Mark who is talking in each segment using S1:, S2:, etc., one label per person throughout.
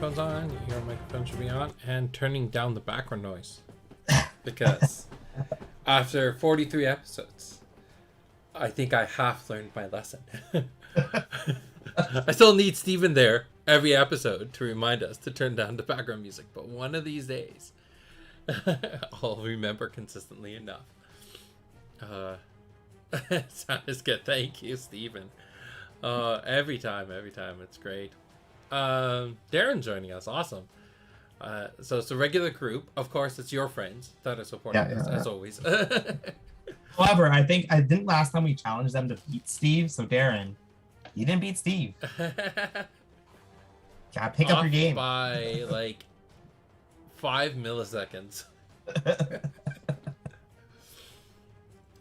S1: microphones on, your microphone should be on, and turning down the background noise. Because after 43 episodes, I think I half learned my lesson. I still need Steven there every episode to remind us to turn down the background music, but one of these days, I'll remember consistently enough. Sounds good. Thank you, Steven. Every time, it's great. Darren's joining us. Awesome. So it's a regular group. Of course, it's your friends that are supporting us, as always.
S2: However, I didn't last time we challenged them to beat Steve. So Darren, you didn't beat Steve. Gotta pick up your game
S1: by like 5 milliseconds.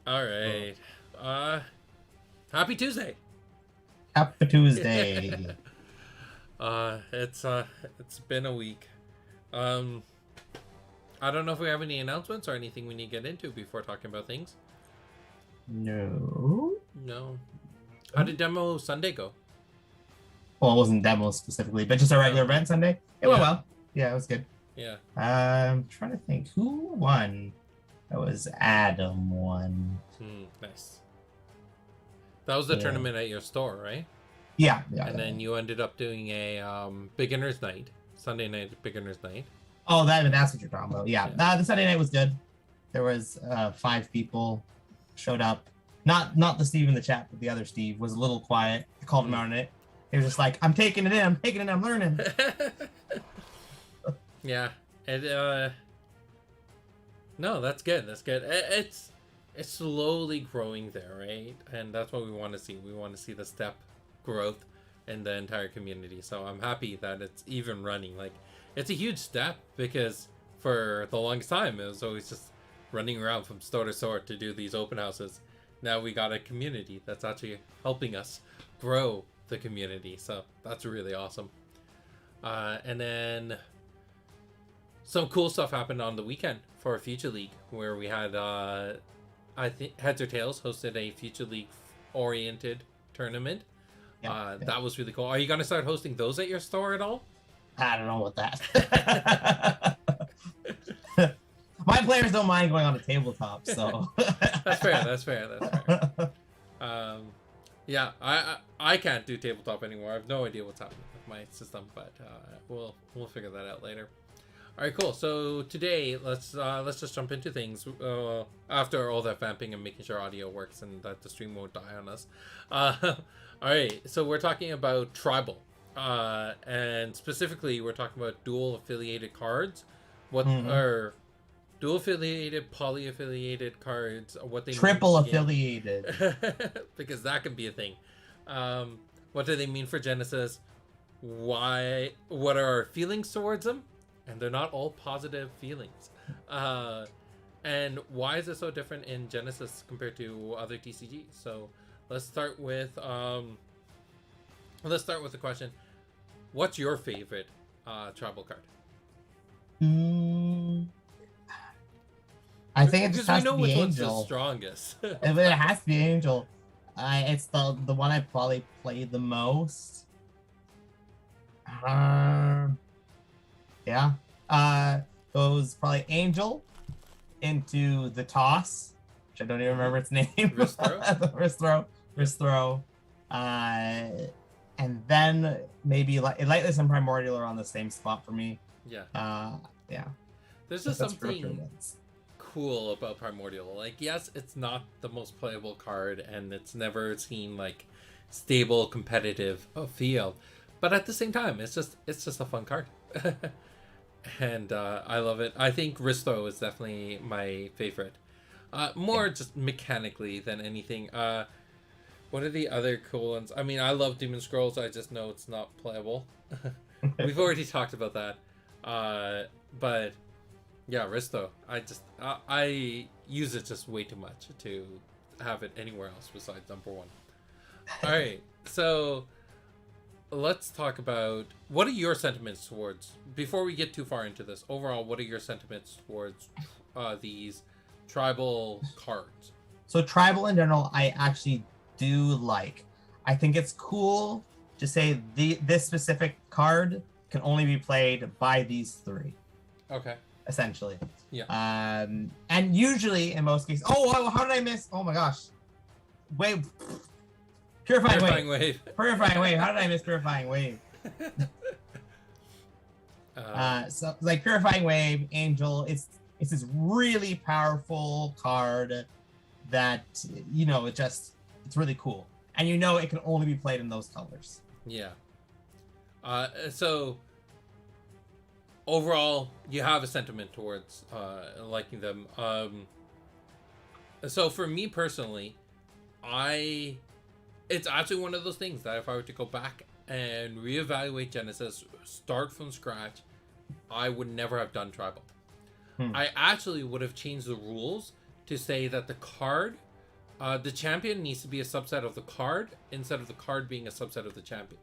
S1: All right. Happy Tuesday.
S2: Happy Tuesday.
S1: It's been a week. I don't know if we have any announcements or anything we need to get into before talking about things.
S2: No.
S1: How did Demo Sunday go?
S2: Well, it wasn't demo specifically, but just a regular event Sunday. It went well. Yeah, it was good.
S1: Yeah.
S2: I'm trying to think who won. That was Adam won.
S1: Nice. That was the tournament at your store, right?
S2: Yeah.
S1: And then you ended up doing a beginner's night, Sunday night beginner's night.
S2: Oh, that's what you're talking about. Yeah. The Sunday night was good. There was 5 people showed up. Not the Steve in the chat, but the other Steve was a little quiet. I called him out on it. He was just like, I'm taking it in, I'm learning.
S1: Yeah. No, that's good. It's slowly growing there, right? And that's what we want to see. We want to see the step growth in the entire community. So I'm happy that it's even running. Like, it's a huge step because for the longest time, it was always just running around from store to store to do these open houses. Now we got a community that's actually helping us grow the community. So that's really awesome. And then some cool stuff happened on the weekend for Future League, where we had, I think Heads or Tails hosted a Future League oriented tournament. That was really cool. Are you going to start hosting those at your store at all?
S2: I don't know about that. My players don't mind going on a tabletop, so.
S1: That's fair. Yeah, I can't do tabletop anymore. I have no idea what's happening with my system, but we'll figure that out later. All right, cool. So today, let's just jump into things. After all that vamping and making sure audio works and that the stream won't die on us. All right, so we're talking about Tribal, and specifically, we're talking about dual affiliated cards. What are dual affiliated, poly affiliated cards? What they
S2: triple affiliated?
S1: Because that can be a thing. What do they mean for Genesis? Why? What are our feelings towards them? And they're not all positive feelings. And why is it so different in Genesis compared to other TCGs? So let's start with the question: what's your favorite tribal card?
S2: I think it just has to be Angel.
S1: Which one's the strongest.
S2: If it has to be Angel. It's the one I probably played the most. Goes probably Angel into the toss, which I don't even remember its name.
S1: Wrist
S2: throw. And then maybe Lightless and Primordial are on the same spot for me.
S1: Yeah.
S2: Yeah.
S1: There's just something cool about Primordial. Like, yes, it's not the most playable card, and it's never seen like stable competitive feel, but at the same time, it's just a fun card. And I love it. I think Risto is definitely my favorite. More just mechanically than anything. What are the other cool ones? I mean, I love Demon Scrolls. I just know it's not playable. We've already talked about that. But yeah, Risto. I use it just way too much to have it anywhere else besides number 1. All right, so let's talk about what are your sentiments towards, before we get too far into this, overall, what are your sentiments towards these tribal cards?
S2: So tribal in general, I actually do like. I think it's cool to say this specific card can only be played by these three.
S1: Okay.
S2: Essentially.
S1: Yeah.
S2: And usually, in most cases, how did I miss? Oh my gosh. Wave. Purifying Wave. Purifying Wave. How did I miss Purifying Wave? So like Purifying Wave, Angel, it's this really powerful card that, you know, it's really cool. And you know it can only be played in those colors.
S1: Yeah. So overall, you have a sentiment towards liking them. So for me personally, it's actually one of those things that if I were to go back and reevaluate Genesis, start from scratch, I would never have done Tribal. I actually would have changed the rules to say that the card, the champion needs to be a subset of the card instead of the card being a subset of the champion.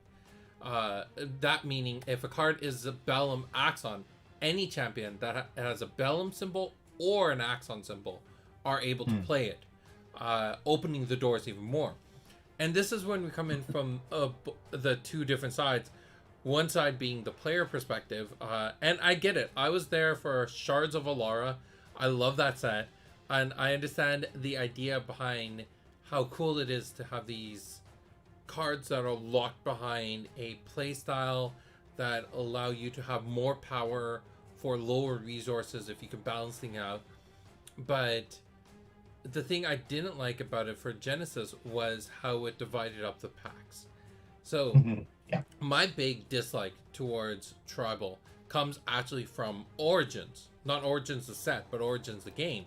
S1: That meaning if a card is a Bellum Axon, any champion that has a Bellum symbol or an Axon symbol are able to play it, opening the doors even more. And this is when we come in from the two different sides. One side being the player perspective, and I get it. I was there for Shards of Alara. I love that set, and I understand the idea behind how cool it is to have these cards that are locked behind a playstyle that allow you to have more power for lower resources if you can balance things out. But the thing I didn't like about it for Genesis was how it divided up the packs. So my big dislike towards Tribal comes actually from Origins. Not Origins the set, but Origins the game.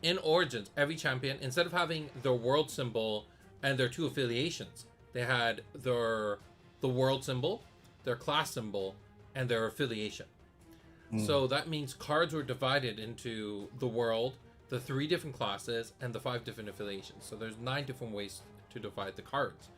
S1: In Origins, every champion, instead of having their world symbol and their two affiliations, they had the world symbol, their class symbol, and their affiliation. So that means cards were divided into the world, the 3 different classes, and the 5 different affiliations. So there's 9 different ways to divide the cards.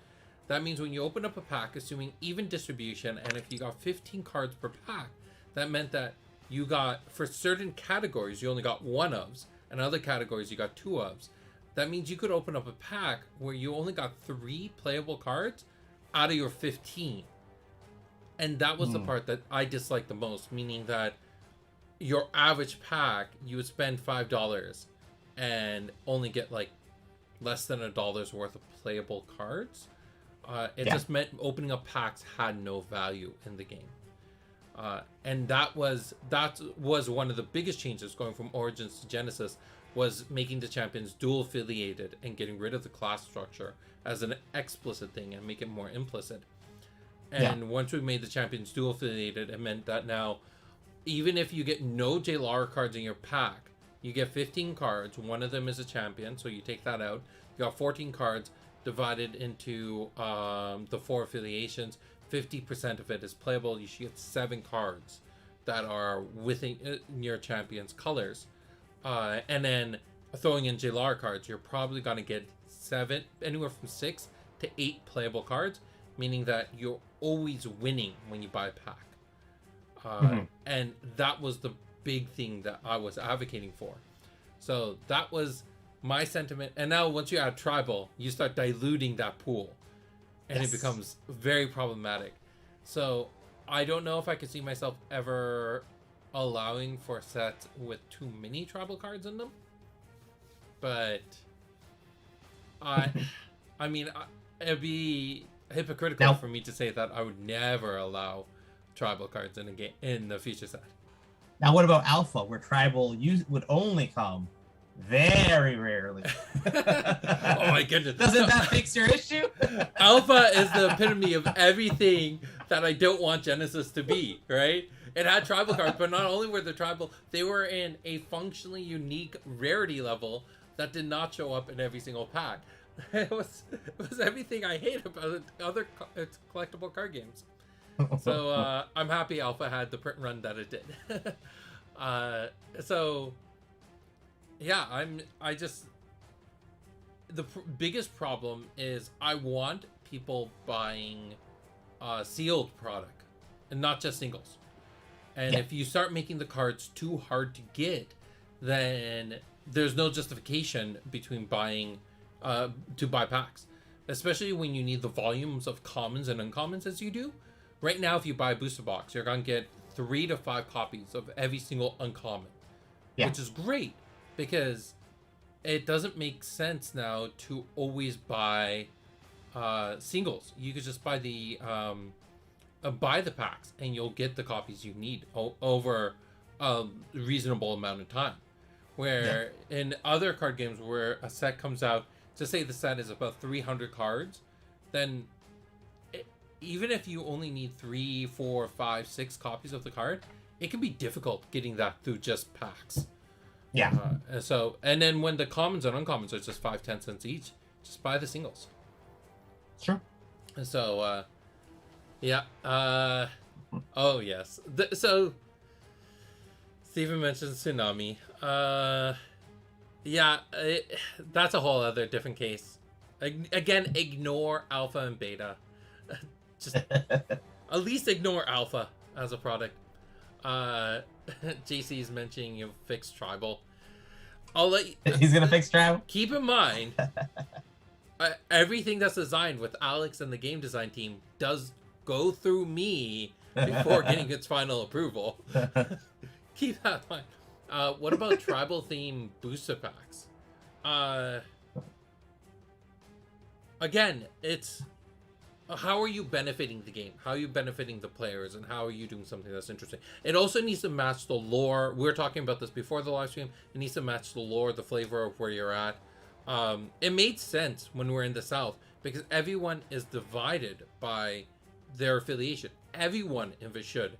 S1: That means when you open up a pack, assuming even distribution, and if you got 15 cards per pack, that meant that you got, for certain categories, you only got 1 ofs, and other categories you got 2 ofs. That means you could open up a pack where you only got 3 playable cards out of your 15. And that was the part that I disliked the most, meaning that your average pack, you would spend $5 and only get like less than $1 worth of playable cards. It just meant opening up packs had no value in the game. And that was one of the biggest changes going from Origins to Genesis, was making the champions dual affiliated and getting rid of the class structure as an explicit thing and make it more implicit. And once we made the champions dual affiliated, it meant that now, even if you get no J-Lara cards in your pack, you get 15 cards. One of them is a champion, so you take that out. You got 14 cards divided into the 4 affiliations. 50% of it is playable. You should get 7 cards that are within your champion's colors. And then throwing in J-Lara cards, you're probably going to get anywhere from 6 to 8 playable cards, meaning that you're always winning when you buy a pack. And that was the big thing that I was advocating for. So that was my sentiment. And now once you add Tribal, you start diluting that pool, and it becomes very problematic. So I don't know if I could see myself ever allowing for sets with too many Tribal cards in them. But I mean, it'd be hypocritical for me to say that I would never allow Tribal cards in a game in the future set.
S2: Now, what about Alpha, where Tribal would only come very rarely?
S1: Oh my goodness!
S2: Doesn't that fix your issue?
S1: Alpha is the epitome of everything that I don't want Genesis to be. Right? It had Tribal cards, but not only were they Tribal, they were in a functionally unique rarity level that did not show up in every single pack. It was everything I hate about other collectible card games. So I'm happy Alpha had the print run that it did. So yeah, the biggest problem is I want people buying sealed product and not just singles. And if you start making the cards too hard to get, then there's no justification between buying to buy packs, especially when you need the volumes of commons and uncommons as you do. right now, if you buy a booster box, you're gonna get 3 to 5 copies of every single uncommon, which is great because it doesn't make sense now to always buy singles. You could just buy the packs, and you'll get the copies you need over a reasonable amount of time. Where in other card games where a set comes out, to say the set is about 300 cards, then even if you only need 3, 4, 5, 6 copies of the card, it can be difficult getting that through just packs.
S2: Yeah.
S1: And then when the commons and uncommons are just 5-10 cents each, just buy the singles.
S2: Sure.
S1: So, oh yes. So Steven mentioned Tsunami. That's a whole other different case. Again, ignore alpha and beta. Just at least ignore alpha as a product. JC is mentioning you fix tribal. I'll let you,
S2: he's gonna fix tribal.
S1: Keep in mind, everything that's designed with Alex and the game design team does go through me before getting its final approval. Keep that in mind. What about tribal theme booster packs? Again, it's how are you benefiting the game? How are you benefiting the players? And how are you doing something that's interesting? It also needs to match the lore. We were talking about this before the live stream. It needs to match the lore, the flavor of where you're at. It made sense when we're in the South because everyone is divided by their affiliation. Everyone in Vishud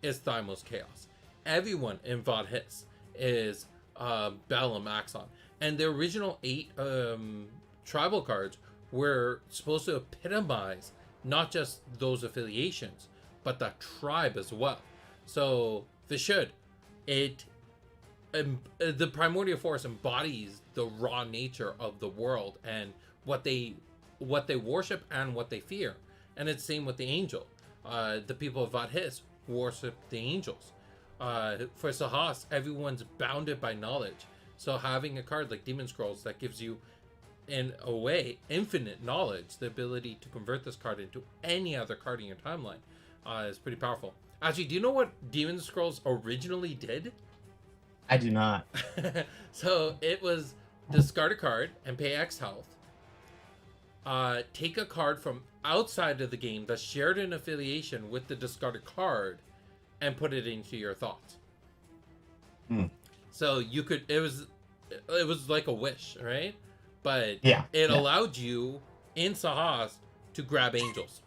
S1: is Thymos Chaos. Everyone in Vadhis is Balam Axon. And the original 8 tribal cards were supposed to epitomize not just those affiliations, but the tribe as well. So Vishud, the Primordial Force embodies the raw nature of the world and what they worship and what they fear. And it's the same with the angel. The people of Vadhis worship the angels. For Sahas, everyone's bounded by knowledge. So having a card like Demon Scrolls that gives you, in a way, infinite knowledge, the ability to convert this card into any other card in your timeline, is pretty powerful. Actually, do you know what Demon Scrolls originally did?
S2: I do not.
S1: So it was discard a card and pay X health. Take a card from outside of the game that's shared an affiliation with the discarded card and put it into your thoughts. So you could, it was like a wish, right? But it allowed you in Sahas to grab angels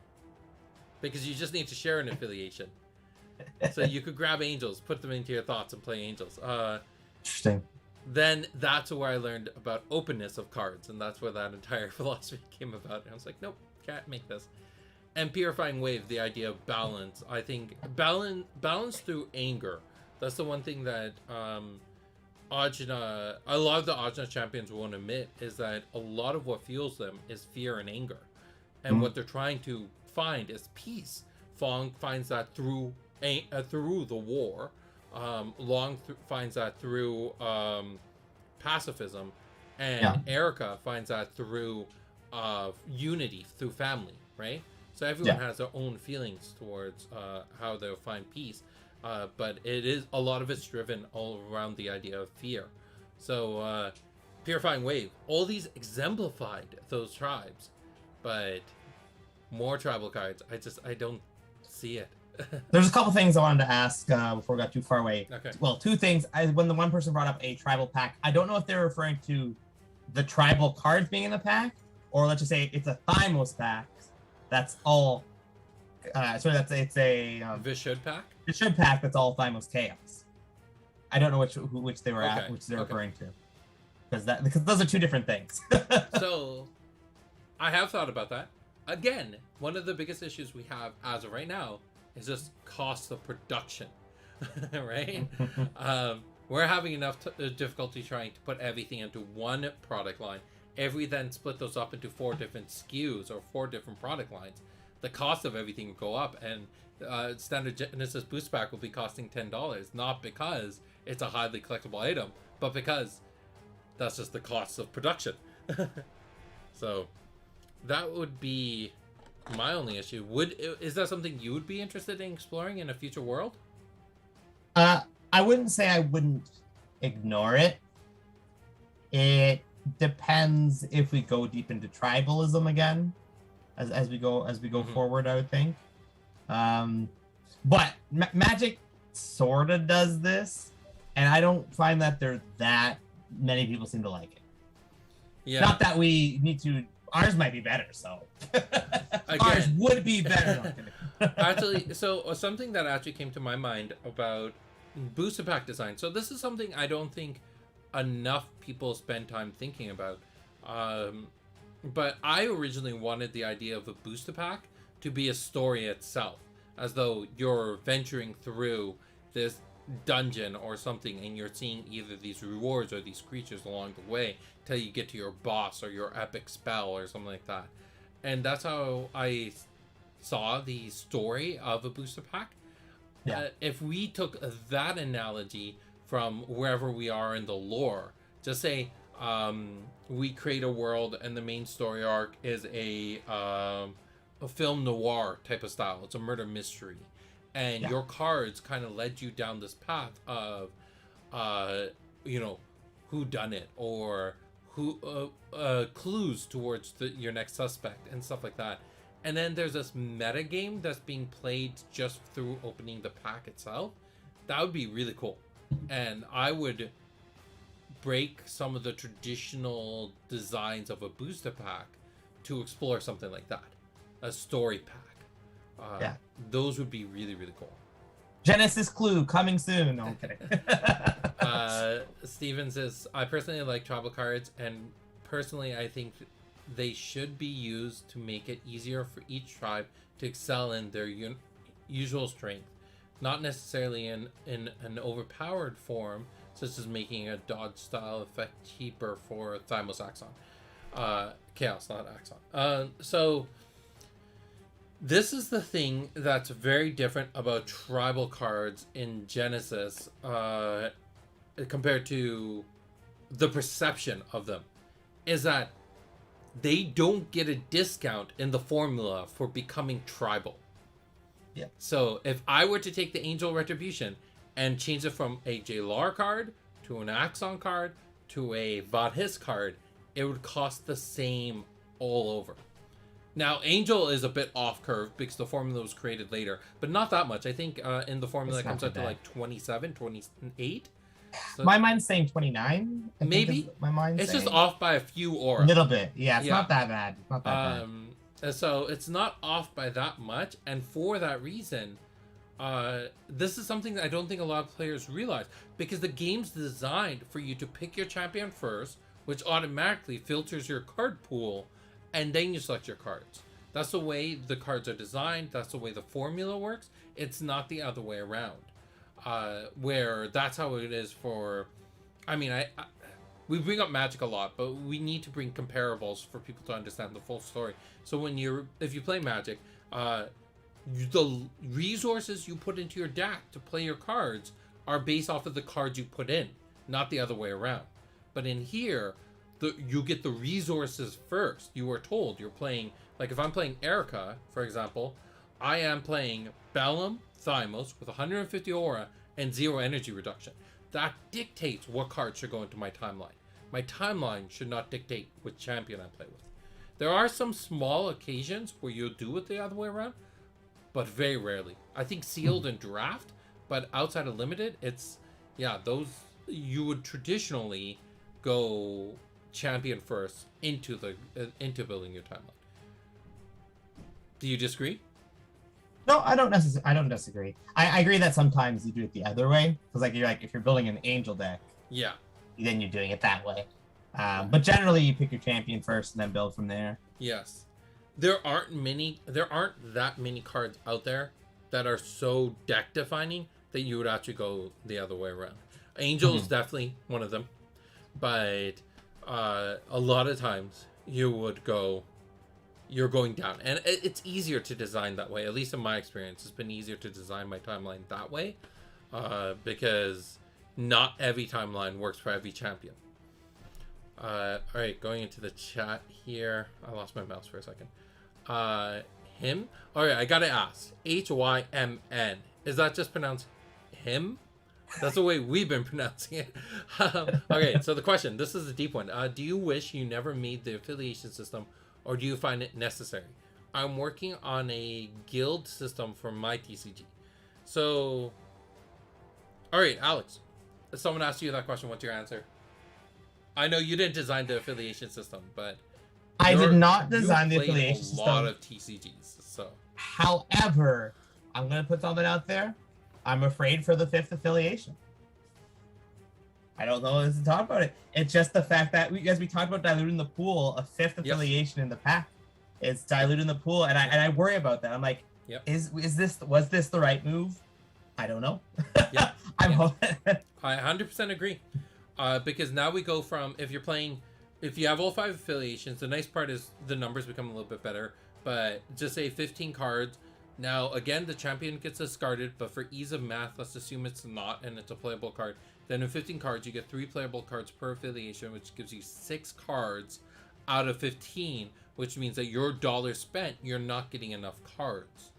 S1: because you just need to share an affiliation. So you could grab angels, put them into your thoughts, and play angels.
S2: Interesting.
S1: Then that's where I learned about openness of cards, and that's where that entire philosophy came about. And I was like, nope, can't make this. And Purifying Wave, the idea of balance. I think balance through anger. That's the one thing that Ajna, a lot of the Ajna champions won't admit, is that a lot of what fuels them is fear and anger. And what they're trying to find is peace. Fong finds that through the war. Long finds that through pacifism. And Erica finds that through unity, through family, right? So everyone has their own feelings towards how they'll find peace. But it is, a lot of it's driven all around the idea of fear. So Purifying Wave, all these exemplified those tribes, but more tribal cards, I don't see it.
S2: There's a couple things I wanted to ask before we got too far away.
S1: Okay.
S2: Well, 2 things. When the one person brought up a tribal pack, I don't know if they're referring to the tribal cards being in the pack, or let's just say it's a Thymos pack. That's all. It's a
S1: Vishud pack.
S2: Vishud pack. That's all Thymos Chaos. I don't know which they were at, which they're referring to, because those are 2 different things.
S1: So, I have thought about that. Again, one of the biggest issues we have as of right now is just cost of production, right? We're having enough difficulty trying to put everything into one product line. If we then split those up into 4 different SKUs or 4 different product lines, the cost of everything will go up, and standard Genesis boost pack will be costing $10, not because it's a highly collectible item, but because that's just the cost of production. So that would be my only issue. Is that something you would be interested in exploring in a future world?
S2: I wouldn't say I wouldn't ignore it. It depends if we go deep into tribalism again, as we go forward. I would think. But Magic sort of does this, and I don't find that there that many people seem to like it.
S1: Yeah.
S2: Not that we need to. Ours might be better, so ours would be better.
S1: Actually, so something that actually came to my mind about booster pack design. So this is something I don't think enough people spend time thinking about. But I originally wanted the idea of a booster pack to be a story itself, as though you're venturing through this dungeon or something and you're seeing either these rewards or these creatures along the way till you get to your boss or your epic spell or something like that. And that's how I saw the story of a booster pack.
S2: Yeah.
S1: If we took that analogy from wherever we are in the lore, just say we create a world and the main story arc is a film noir type of style. It's a murder mystery, and your cards kind of led you down this path of who done it, or who clues towards your next suspect and stuff like that. And then there's this meta game that's being played just through opening the pack itself. That would be really cool. And I would break some of the traditional designs of a booster pack to explore something like that. A story pack. Those would be really, really cool.
S2: Genesis Clue coming soon. No, I'm kidding.
S1: Steven says, I personally like tribal cards, and personally I think they should be used to make it easier for each tribe to excel in their usual strength, not necessarily in an overpowered form, such as making a dodge style effect cheaper for Thymos Axon. Chaos, not Axon. So this is the thing that's very different about tribal cards in Genesis compared to the perception of them, is that they don't get a discount in the formula for becoming tribal.
S2: Yeah.
S1: So if I were to take the Angel Retribution and change it from a Jailar card to an Axon card to a Vadhis card, it would cost the same all over. Now, Angel is a bit off curve because the formula was created later, but not that much. I think in the formula it comes out to like 27, 28. So
S2: my mind's saying 29.
S1: Maybe.
S2: My mind's
S1: it's
S2: saying.
S1: just off by a few aura.
S2: A little bit. Yeah, it's not that bad. It's not that bad.
S1: So it's not off by that much, and for that reason, this is something that I don't think a lot of players realize, because the game's designed for you to pick your champion first, which automatically filters your card pool, and then you select your cards. That's the way the cards are designed. That's the way the formula works. It's not the other way around. Where that's how it is for... I mean, we bring up Magic a lot, but we need to bring comparables for people to understand the full story. So if you play Magic, the resources you put into your deck to play your cards are based off of the cards you put in, not the other way around. But in here, you get the resources first. You are told you're playing, like if I'm playing Erica, for example, I am playing Bellum, Thymos with 150 aura and 0 energy reduction. That dictates what cards should go into my timeline. My timeline should not dictate which champion I play with. There are some small occasions where you'll do it the other way around, but very rarely. I think sealed and draft, but outside of limited, those you would traditionally go champion first into building your timeline. Do you disagree?
S2: No, I don't disagree. I agree that sometimes you do it the other way, because if you're building an Angel deck, then you're doing it that way. But generally, you pick your champion first and then build from there.
S1: Yes, there aren't that many cards out there that are so deck defining that you would actually go the other way around. Angel is definitely one of them, but a lot of times you're going down, and it's easier to design that way. At least in my experience, it's been easier to design my timeline that way, because not every timeline works for every champion. All right, going into the chat here. I lost my mouse for a second. him? All right, I gotta ask. Hymn. Is that just pronounced him? That's the way we've been pronouncing it. Okay, so the question. This is a deep one. Do you wish you never made the affiliation system, or do you find it necessary? I'm working on a guild system for my TCG. So, all right, Alex. If someone asked you that question, what's your answer? I know you didn't design the affiliation system, but
S2: I did not design the affiliation
S1: system.
S2: system.
S1: A lot of TCGs, so.
S2: However, I'm gonna put something out there. I'm afraid for the 5th affiliation. I don't know what to talk about it. It's just the fact that as we talked about diluting the pool, a 5th affiliation in the pack. It's diluting the pool, and I worry about that. I'm like, was this the right move? I don't know.
S1: Yeah,
S2: I
S1: 100% agree. Because now we go from if you have all 5 affiliations, the nice part is the numbers become a little bit better. But just say 15 cards. Now again, the champion gets discarded, but for ease of math, let's assume it's not and it's a playable card. Then in 15 cards, you get 3 playable cards per affiliation, which gives you 6 cards out of 15, which means that your dollar spent, you're not getting enough cards.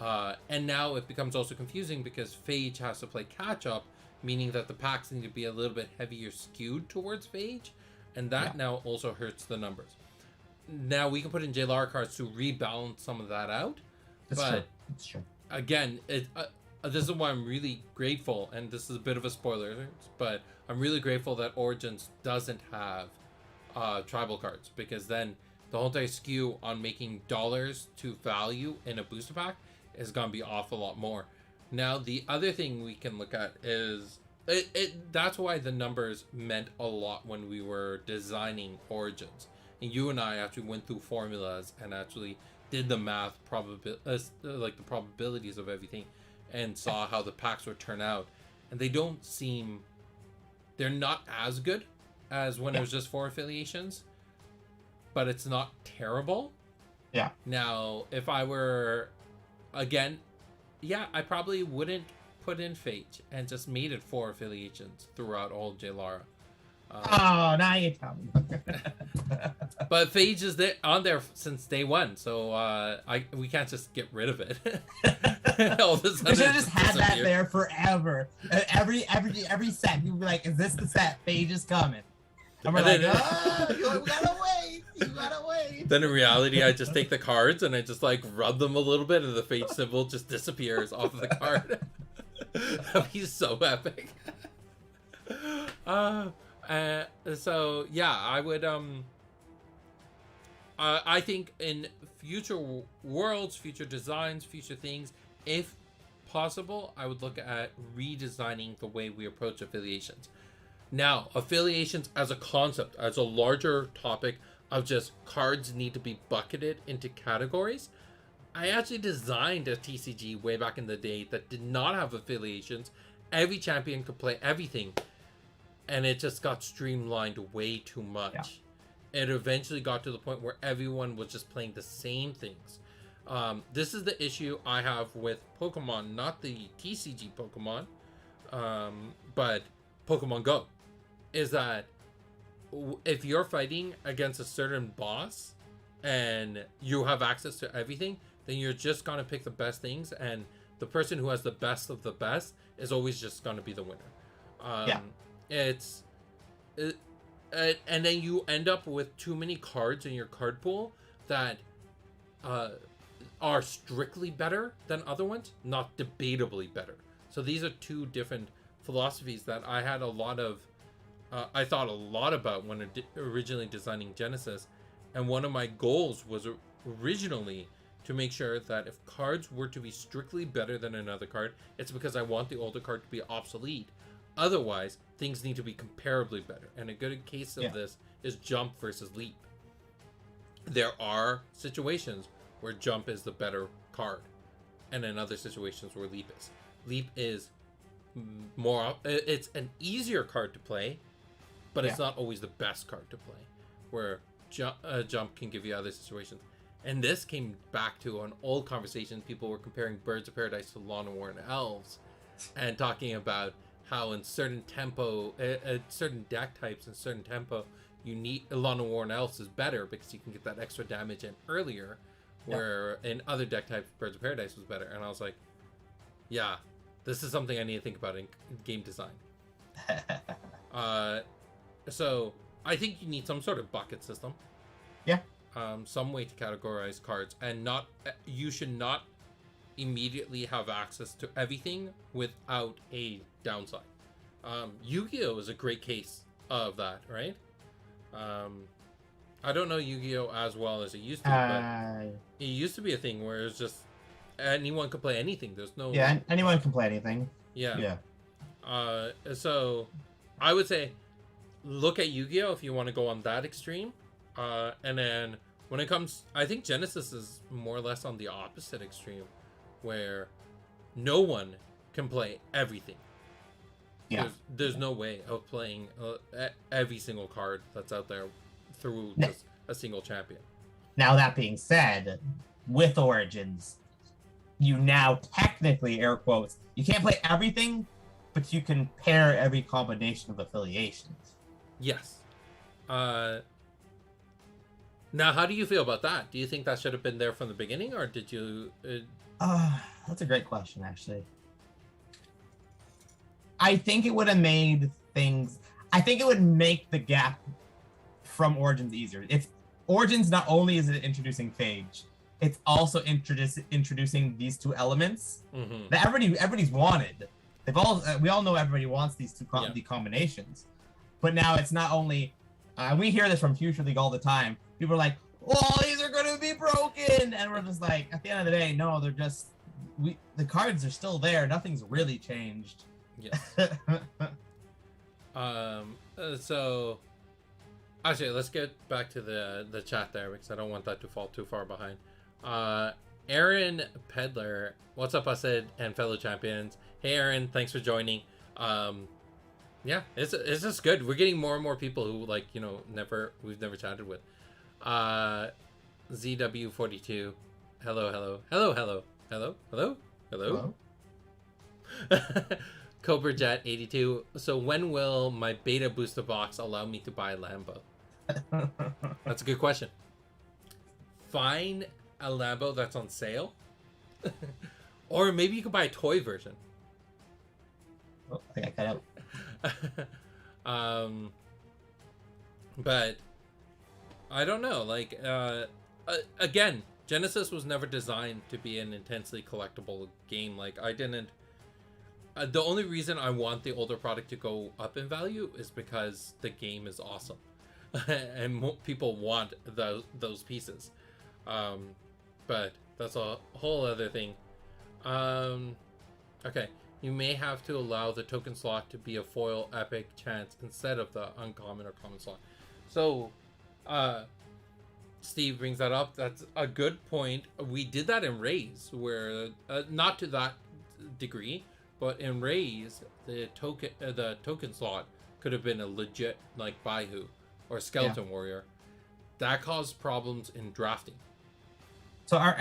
S1: And now it becomes also confusing because Phage has to play catch up, meaning that the packs need to be a little bit heavier skewed towards Phage, and that now also hurts the numbers. Now we can put in JLR cards to rebalance some of that out.
S2: That's true.
S1: Again, this is why I'm really grateful, and this is a bit of a spoiler, but I'm really grateful that Origins doesn't have tribal cards, because then the whole entire skew on making dollars to value in a booster pack is going to be off a lot more. Now, the other thing we can look at is that's why the numbers meant a lot when we were designing Origins. And you and I actually went through formulas and actually did the math, like the probabilities of everything, and saw how the packs would turn out. And they're not as good as when it was just 4 affiliations, but it's not terrible.
S2: Yeah.
S1: Now, if I were, again, I probably wouldn't put in Phage and just made it 4 affiliations throughout all JLara.
S2: Now you tell me.
S1: But Phage is on there since day one, so we can't just get rid of it. All of a sudden,
S2: we should have just had that there forever. Every set, you'd be like, "Is this the set? Phage is coming." And we're like, "You gotta wait. You gotta wait."
S1: Then in reality, I just take the cards and I just like rub them a little bit, and the Phage symbol just disappears off of the card. That'd be so epic. So yeah, I would I think in future worlds, future designs, future things, if possible, I would look at redesigning the way we approach affiliations. Now, affiliations as a concept, as a larger topic of just cards need to be bucketed into categories. I actually designed a TCG way back in the day that did not have affiliations. Every champion could play everything, and it just got streamlined way too much. Yeah. It eventually got to the point where everyone was just playing the same things. This is the issue I have with Pokemon, not the TCG Pokemon, but Pokemon Go, is that if you're fighting against a certain boss and you have access to everything, then you're just going to pick the best things, and the person who has the best of the best is always just going to be the winner. And then you end up with too many cards in your card pool that are strictly better than other ones, not debatably better. So these are two different philosophies that I had I thought a lot about when originally designing Genesis. And one of my goals was originally to make sure that if cards were to be strictly better than another card, it's because I want the older card to be obsolete. Otherwise, things need to be comparably better. And a good case of this is Jump versus Leap. There are situations where Jump is the better card, and in other situations where Leap is. Leap is it's an easier card to play, but it's not always the best card to play, where Jump can give you other situations. And this came back to an old conversation. People were comparing Birds of Paradise to Lawn and Warren Elves, and talking about how in certain tempo, certain deck types and certain tempo, you need Lawn and Warren Elves is better because you can get that extra damage in earlier, where in other deck types, Birds of Paradise was better. And I was like, yeah, this is something I need to think about in game design. So I think you need some sort of bucket system.
S2: Yeah.
S1: Some way to categorize cards, and you should not immediately have access to everything without a downside. Yu-Gi-Oh is a great case of that, right? I don't know Yu-Gi-Oh as well as it used to, but it used to be a thing where it's just anyone could play anything. There's no...
S2: Yeah, anyone can play anything.
S1: Yeah. So I would say look at Yu-Gi-Oh if you want to go on that extreme. And then when it comes... I think Genesis is more or less on the opposite extreme, where no one can play everything.
S2: Yeah.
S1: There's no way of playing every single card that's out there through just a single champion.
S2: Now, that being said, with Origins, you now technically, air quotes, you can't play everything, but you can pair every combination of affiliations.
S1: Yes. Now, how do you feel about that? Do you think that should have been there from the beginning, or did you...
S2: That's a great question, actually. I think it would have made things... I think it would make the gap from Origins easier. If Origins, not only is it introducing Phage, it's also introducing these two elements that everybody's wanted. We all know everybody wants these two the combinations. But now it's not only... we hear this from Future League all the time. People are like, "Oh, these are going to be broken," and we're just like, at the end of the day, no, they're just the cards are still there. Nothing's really changed.
S1: Yes. So actually, let's get back to the chat there, because I don't want that to fall too far behind. Aaron Pedler, what's up, Used and fellow champions? Hey, Aaron, thanks for joining. Yeah, it's just good. We're getting more and more people who, like, you know, we've never chatted with. ZW42, hello. Cobra Jet 82. So when will my beta booster box allow me to buy Lambo? That's a good question. Find a Lambo that's on sale, or maybe you could buy a toy version.
S2: Oh, I got cut out.
S1: But I don't know. Like, again, Genesis was never designed to be an intensely collectible game. Like, I didn't. The only reason I want the older product to go up in value is because the game is awesome, and people want those pieces. But that's a whole other thing. Okay. You may have to allow the token slot to be a foil epic chance instead of the uncommon or common slot. So, Steve brings that up. That's a good point. We did that in Raise, where not to that degree, but in Raise, the token slot could have been a legit, like, Baihu or Skeleton Warrior. That caused problems in drafting.
S2: So our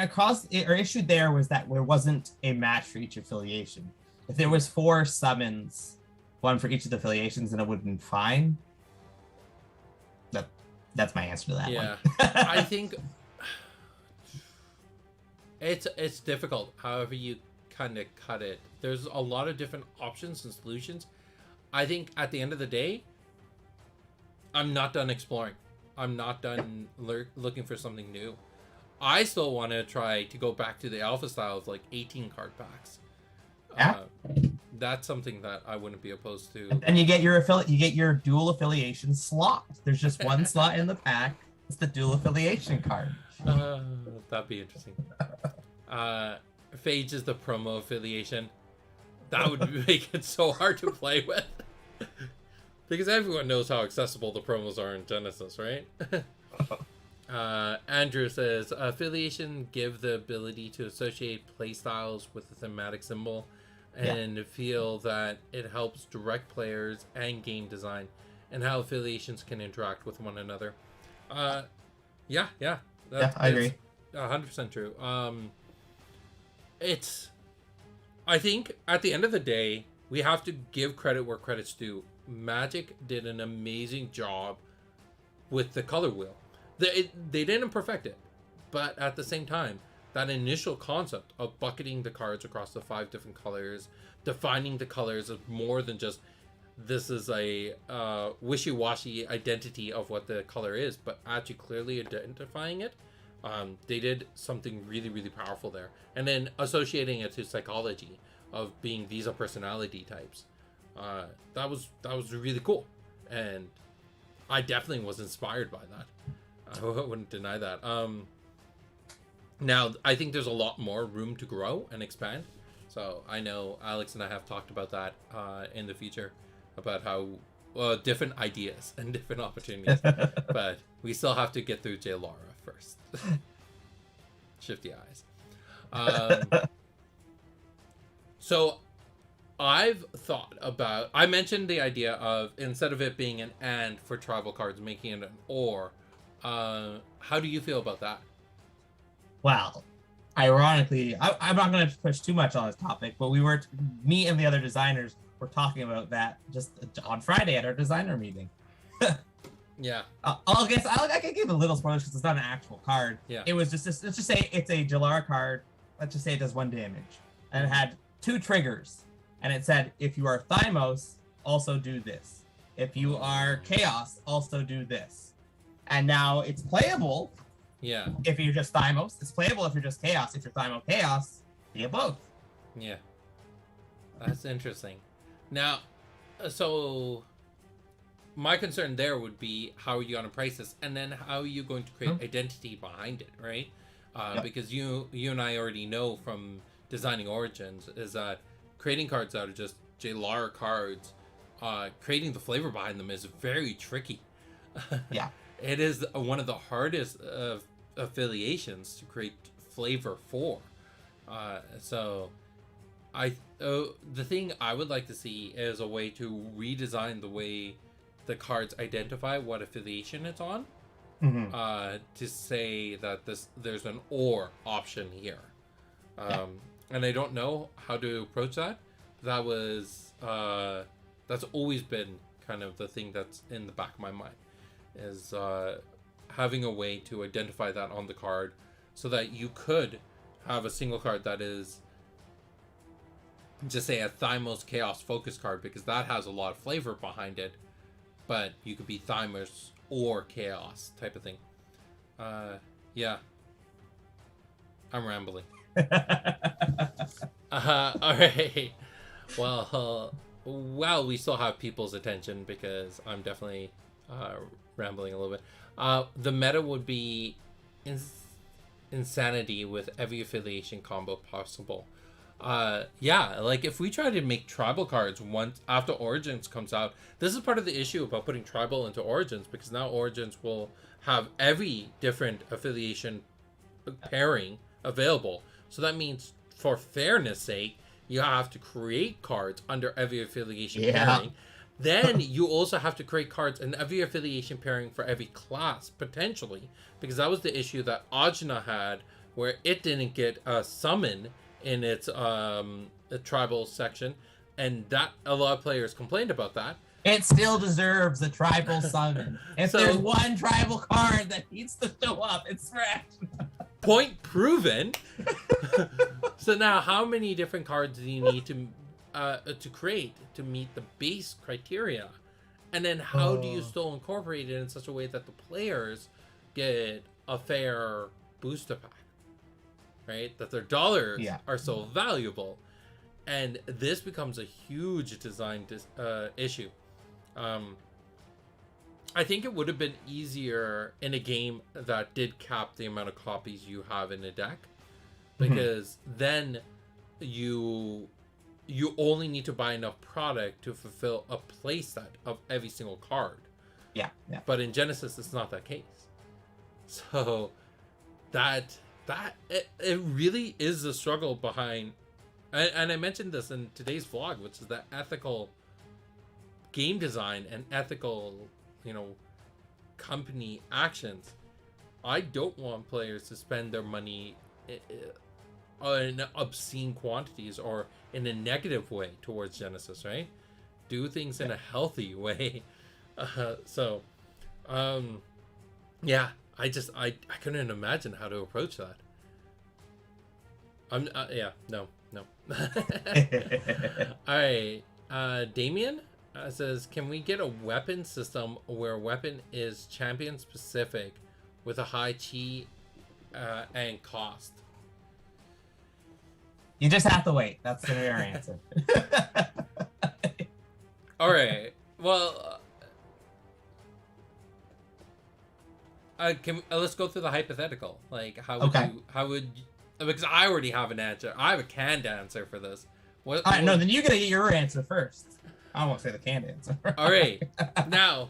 S2: issue there was that there wasn't a match for each affiliation. If there was 4 summons, one for each of the affiliations, then it would have been fine. That's my answer to that one.
S1: I think it's difficult. However you kind of cut it, there's a lot of different options and solutions. I think at the end of the day, I'm not done exploring. I'm not done looking for something new. I still want to try to go back to the alpha style of, like, 18 card packs.
S2: Yeah.
S1: That's something that I wouldn't be opposed to.
S2: And you get your dual affiliation slot. There's just one slot in the pack. It's the dual affiliation card.
S1: That'd be interesting. Phage is the promo affiliation. That would make it so hard to play with. Because everyone knows how accessible the promos are in Genesis, right? Andrew says, affiliation give the ability to associate playstyles with a thematic symbol and feel that it helps direct players and game design and how affiliations can interact with one another. I agree. 100% true. I think at the end of the day, we have to give credit where credit's due. Magic did an amazing job with the color wheel. They didn't perfect it, But at the same time, that initial concept of bucketing the cards across the 5 different colors, defining the colors of more than just this is a wishy-washy identity of what the color is, but actually clearly identifying it. They did something really, really powerful there. And then associating it to psychology of being these are personality types. That was really cool. And I definitely was inspired by that. I wouldn't deny that. Now, I think there's a lot more room to grow and expand. So I know Alex and I have talked about that in the future, about how different ideas and different opportunities. But we still have to get through J. Lara first. Shifty eyes. So I've thought about, I mentioned the idea of, instead of it being an and for tribal cards, making it an or. How do you feel about that?
S2: Well, ironically, I'm not going to push too much on this topic, but me and the other designers were talking about that just on Friday at our designer meeting.
S1: Yeah.
S2: I can give a little spoilers because it's not an actual card.
S1: Yeah.
S2: It was just let's just say it's a Jalara card. Let's just say it does 1 damage, and it had 2 triggers, and it said if you are Thymos, also do this. If you are Chaos, also do this. And now it's playable.
S1: Yeah.
S2: If you're just Thymos, it's playable if you're just Chaos. If you're Thymo Chaos, you get both.
S1: Yeah. That's interesting. Now, so my concern there would be how are you going to price this, and then how are you going to create identity behind it, right?
S2: Yep.
S1: Because you and I already know from designing Origins is that creating cards out of just JLAR cards, creating the flavor behind them is very tricky.
S2: Yeah.
S1: It is one of the hardest affiliations to create flavor for. So the thing I would like to see is a way to redesign the way the cards identify what affiliation it's on, to say that there's an or option here. And I don't know how to approach that. That was that's always been kind of the thing that's in the back of my mind, is having a way to identify that on the card so that you could have a single card that is just say a Thymos Chaos focus card, because that has a lot of flavor behind it, but you could be Thymos or Chaos type of thing. Yeah. I'm rambling. All right. Well, we still have people's attention because I'm definitely rambling a little bit. The meta would be insanity with every affiliation combo possible. Yeah, like if we try to make tribal cards once after Origins comes out, this is part of the issue about putting tribal into Origins, because now Origins will have every different affiliation pairing available. So that means, for fairness sake, you have to create cards under every affiliation pairing. Then you also have to create cards in every affiliation pairing for every class, potentially, because that was the issue that Ajna had, where it didn't get a summon in its tribal section, and that a lot of players complained about that.
S2: It still deserves a tribal summon. If there's one tribal card that needs to show up, it's fresh.
S1: Point proven. So now, how many different cards do you need to create to meet the base criteria? And then how do you still incorporate it in such a way that the players get a fair booster pack, right? That their dollars are so valuable. And this becomes a huge design issue. I think it would have been easier in a game that did cap the amount of copies you have in a deck, because then you only need to buy enough product to fulfill a playset of every single card.
S2: Yeah.
S1: But in Genesis, it's not that case. So it really is the struggle behind, and I mentioned this in today's vlog, which is the ethical game design and ethical, company actions. I don't want players to spend their money in obscene quantities or in a negative way towards Genesis, right? Do things in a healthy way. Yeah, I couldn't imagine how to approach that. Yeah, no. All right, Damien says, can we get a weapon system where weapon is champion specific with a high chi and cost?
S2: You just have to wait. That's gonna be our answer.
S1: All right. Well, let's go through the hypothetical. Like, how would because I already have an answer. I have a canned answer for this.
S2: All right, no, then you're gonna get your answer first. I won't say the canned answer.
S1: All right. Now,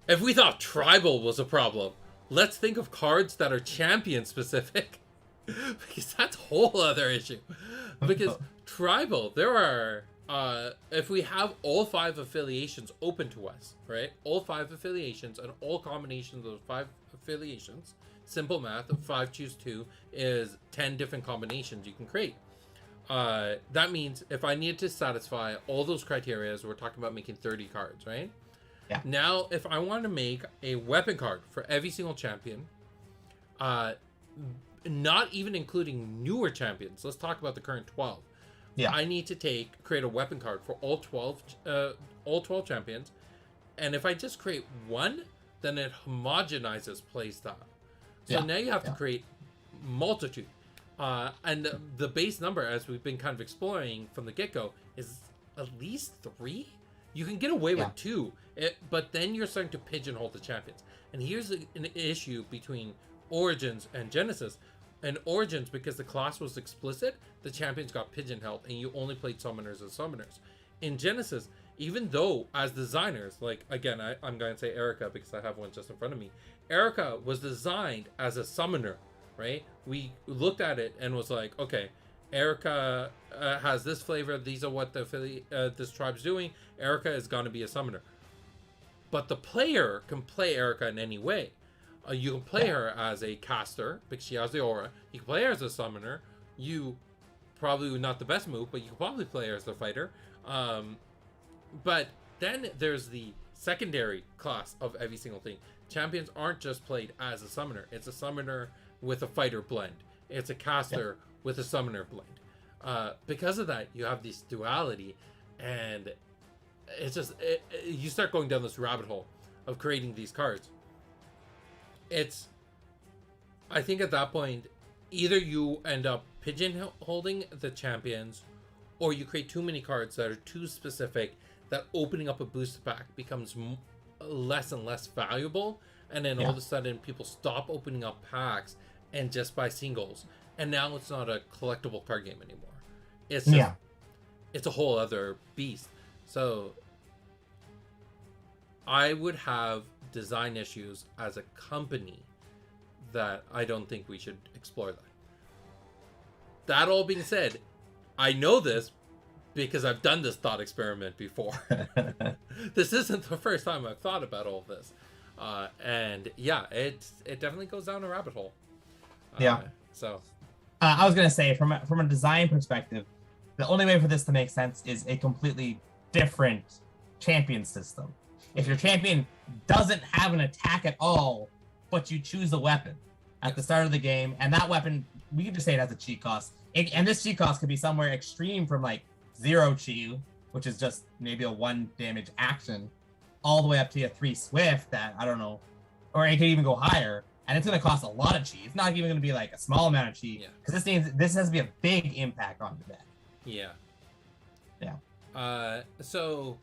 S1: if we thought tribal was a problem, let's think of cards that are champion specific. Because that's a whole other issue. Because tribal, there are if we have all 5 affiliations open to us, right? All 5 affiliations and all combinations of 5 affiliations, simple math of 5 choose 2 is 10 different combinations you can create. That means if I need to satisfy all those criteria, we're talking about making 30 cards, right?
S2: Yeah.
S1: Now, if I want to make a weapon card for every single champion, not even including newer champions, let's talk about the current 12.
S2: Yeah.
S1: I need to create a weapon card for all 12 champions, and if I just create one, then it homogenizes playstyle. So now you have to create multitude. And the base number, as we've been kind of exploring from the get-go, is at least 3. You can get away with 2, but then you're starting to pigeonhole the champions. And here's an issue between Origins and Genesis. In Origins, because the class was explicit, the champions got pigeonholed, and you only played summoners as summoners. In Genesis, even though as designers, like, again, I'm going to say Erica because I have one just in front of me. Erica was designed as a summoner, right? We looked at it and was like, okay, Erica has this flavor. These are what this tribe's doing. Erica is going to be a summoner. But the player can play Erica in any way. You can play her as a caster because she has the aura. You can play her as a summoner. You probably not the best move, but you can probably play her as the fighter. But then there's the secondary class of every single thing. Champions aren't just played as a summoner. It's a summoner with a fighter blend. It's a caster with a summoner blend. Because of that, you have this duality, and it's just you start going down this rabbit hole of creating these cards. I think at that point, either you end up pigeonholing the champions, or you create too many cards that are too specific, that opening up a booster pack becomes less and less valuable, and then all of a sudden people stop opening up packs and just buy singles, and now it's not a collectible card game anymore. It's just, it's a whole other beast. So I would have design issues as a company that I don't think we should explore that. That all being said, I know this because I've done this thought experiment before. This isn't the first time I've thought about all this. And yeah, it definitely goes down a rabbit hole. So
S2: I was going to say, from a design perspective, the only way for this to make sense is a completely different champion system. If your champion doesn't have an attack at all, but you choose a weapon at the start of the game, and that weapon, we can just say it has a cheat cost. And this cheat cost could be somewhere extreme from like 0 chi, which is just maybe a 1 damage action, all the way up to a 3 swift that, I don't know, or it could even go higher. And it's going to cost a lot of chi. It's not even going to be like a small amount of chi, because this has to be a big impact on the deck.
S1: So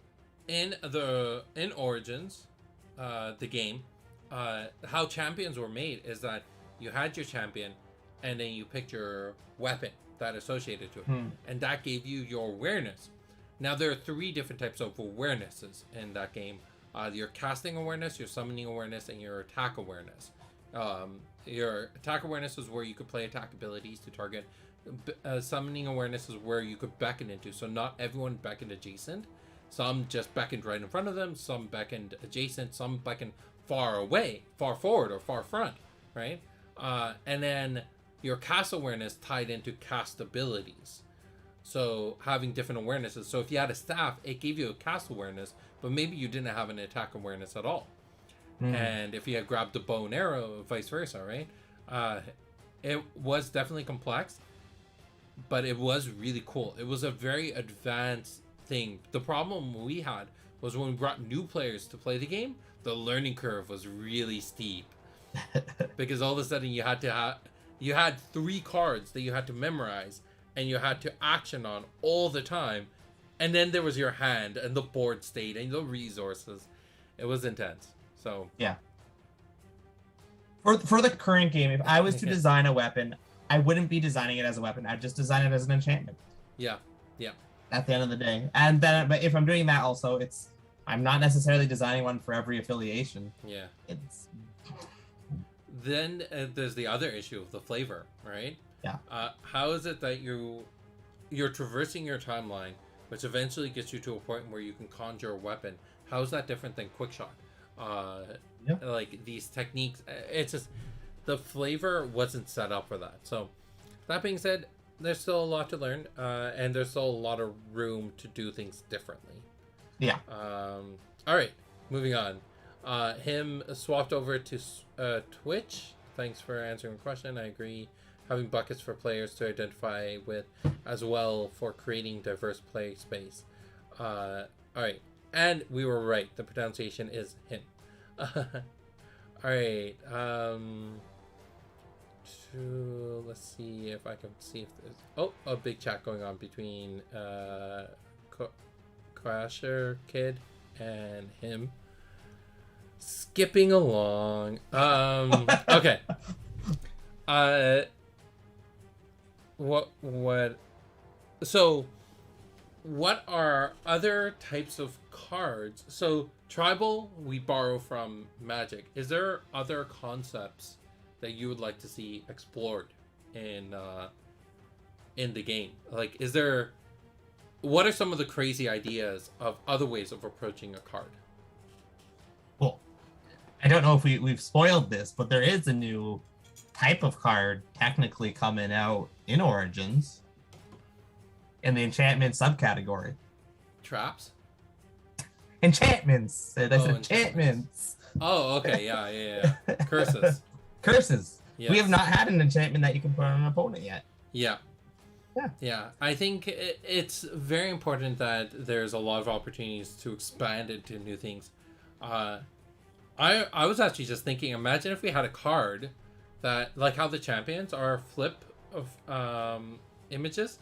S1: in Origins, the game, how champions were made is that you had your champion, and then you picked your weapon that associated to it, and that gave you your awareness. Now there are 3 different types of awarenesses in that game: your casting awareness, your summoning awareness, and your attack awareness. Your attack awareness is where you could play attack abilities to target. Summoning awareness is where you could beckon into. So not everyone beckoned adjacent. Some just beckoned right in front of them. Some beckoned adjacent. Some beckoned far away, far forward, or far front, right? And then your cast awareness tied into cast abilities. So having different awarenesses. So if you had a staff, it gave you a cast awareness, but maybe you didn't have an attack awareness at all. and if you had grabbed the bow and arrow, vice versa, right? It was definitely complex, but it was really cool. It was a very advanced thing. The problem we had was when we brought new players to play the game, the learning curve was really steep. Because all of a sudden you had 3 cards that you had to memorize and you had to action on all the time, and then there was your hand and the board state and the resources. It was intense. So
S2: yeah. For the current game, if I was to design a weapon, I wouldn't be designing it as a weapon. I'd just design it as an enchantment.
S1: Yeah.
S2: At the end of the day, and then, but if I'm doing that, also, I'm not necessarily designing one for every affiliation.
S1: Yeah.
S2: It's
S1: Then there's the other issue of the flavor, right?
S2: Yeah.
S1: How is it that you're traversing your timeline, which eventually gets you to a point where you can conjure a weapon? How is that different than quickshot? Like these techniques, it's just the flavor wasn't set up for that. So that being said, there's still a lot to learn, and there's still a lot of room to do things differently.
S2: Yeah.
S1: All right, moving on. Him swapped over to Twitch. Thanks for answering the question. I agree. Having buckets for players to identify with, as well for creating diverse play space. All right, and we were right. The pronunciation is him. All right. Let's see if I can see if there's a big chat going on between Crasher Kid and him. Skipping along. Okay. So what are other types of cards? So tribal we borrow from Magic. Is there other concepts that you would like to see explored in the game? Like, what are some of the crazy ideas of other ways of approaching a card?
S2: Well, I don't know if we've spoiled this, but there is a new type of card technically coming out in Origins in the enchantment subcategory.
S1: Traps?
S2: Enchantments. I said
S1: enchantments.
S2: enchantments.
S1: Oh, okay, yeah. Curses.
S2: Curses.
S1: Yes.
S2: We have not had an enchantment that you can put on an opponent yet.
S1: Yeah. I think it's very important that there's a lot of opportunities to expand into new things. I was actually just thinking, imagine if we had a card that, like how the champions are flip of images.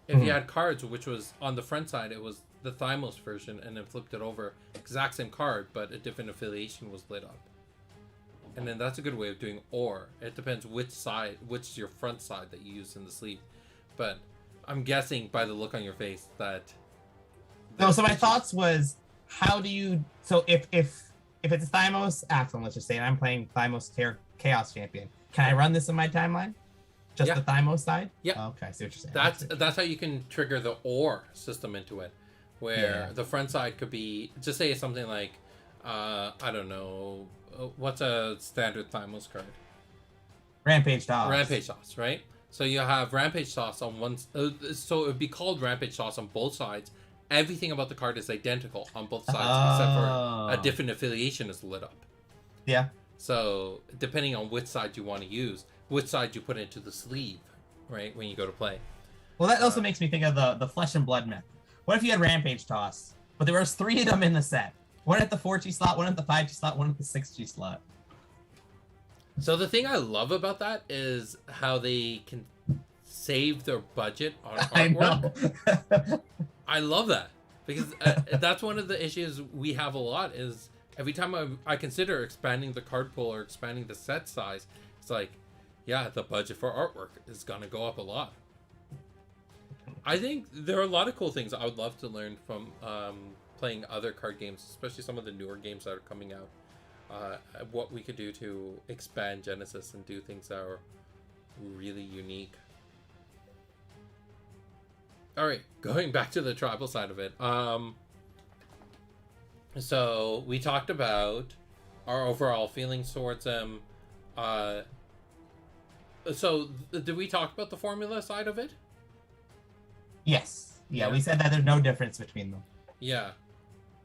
S1: If you had cards which was on the front side, it was the Thymos version, and then flipped it over, exact same card, but a different affiliation was lit up. And then that's a good way of doing or. It depends which is your front side that you use in the sleeve. But I'm guessing by the look on your face that...
S2: No, so my thoughts was, how do you... So if it's a Thymos Axon, let's just say, and I'm playing Thymos Chaos Champion, can I run this in my timeline? Just the Thymos side?
S1: Yeah.
S2: Oh, okay, I see what you're saying.
S1: That's how you can trigger the or system into it. Where the front side could be... Just say something like... I don't know... What's a standard Thymos card?
S2: Rampage Toss.
S1: Rampage Toss, right? So you have Rampage Toss on one... so it would be called Rampage Toss on both sides. Everything about the card is identical on both sides, except for a different affiliation is lit up.
S2: Yeah.
S1: So depending on which side you want to use, which side you put into the sleeve, right, when you go to play.
S2: Well, that also makes me think of the Flesh and Blood method. What if you had Rampage Toss, but there was 3 of them in the set? One at the 4G slot, one at the 5G slot, one at the 6G slot.
S1: So the thing I love about that is how they can save their budget on artwork. I love that, because that's one of the issues we have a lot is every time I consider expanding the card pool or expanding the set size, it's like, yeah, the budget for artwork is going to go up a lot. I think there are a lot of cool things I would love to learn from playing other card games, especially some of the newer games that are coming out. What we could do to expand Genesis and do things that are really unique. All right, going back to the tribal side of it. So we talked about our overall feelings towards them. So did we talk about the formula side of it?
S2: Yes. Yeah, we said that there's no difference between them.
S1: Yeah.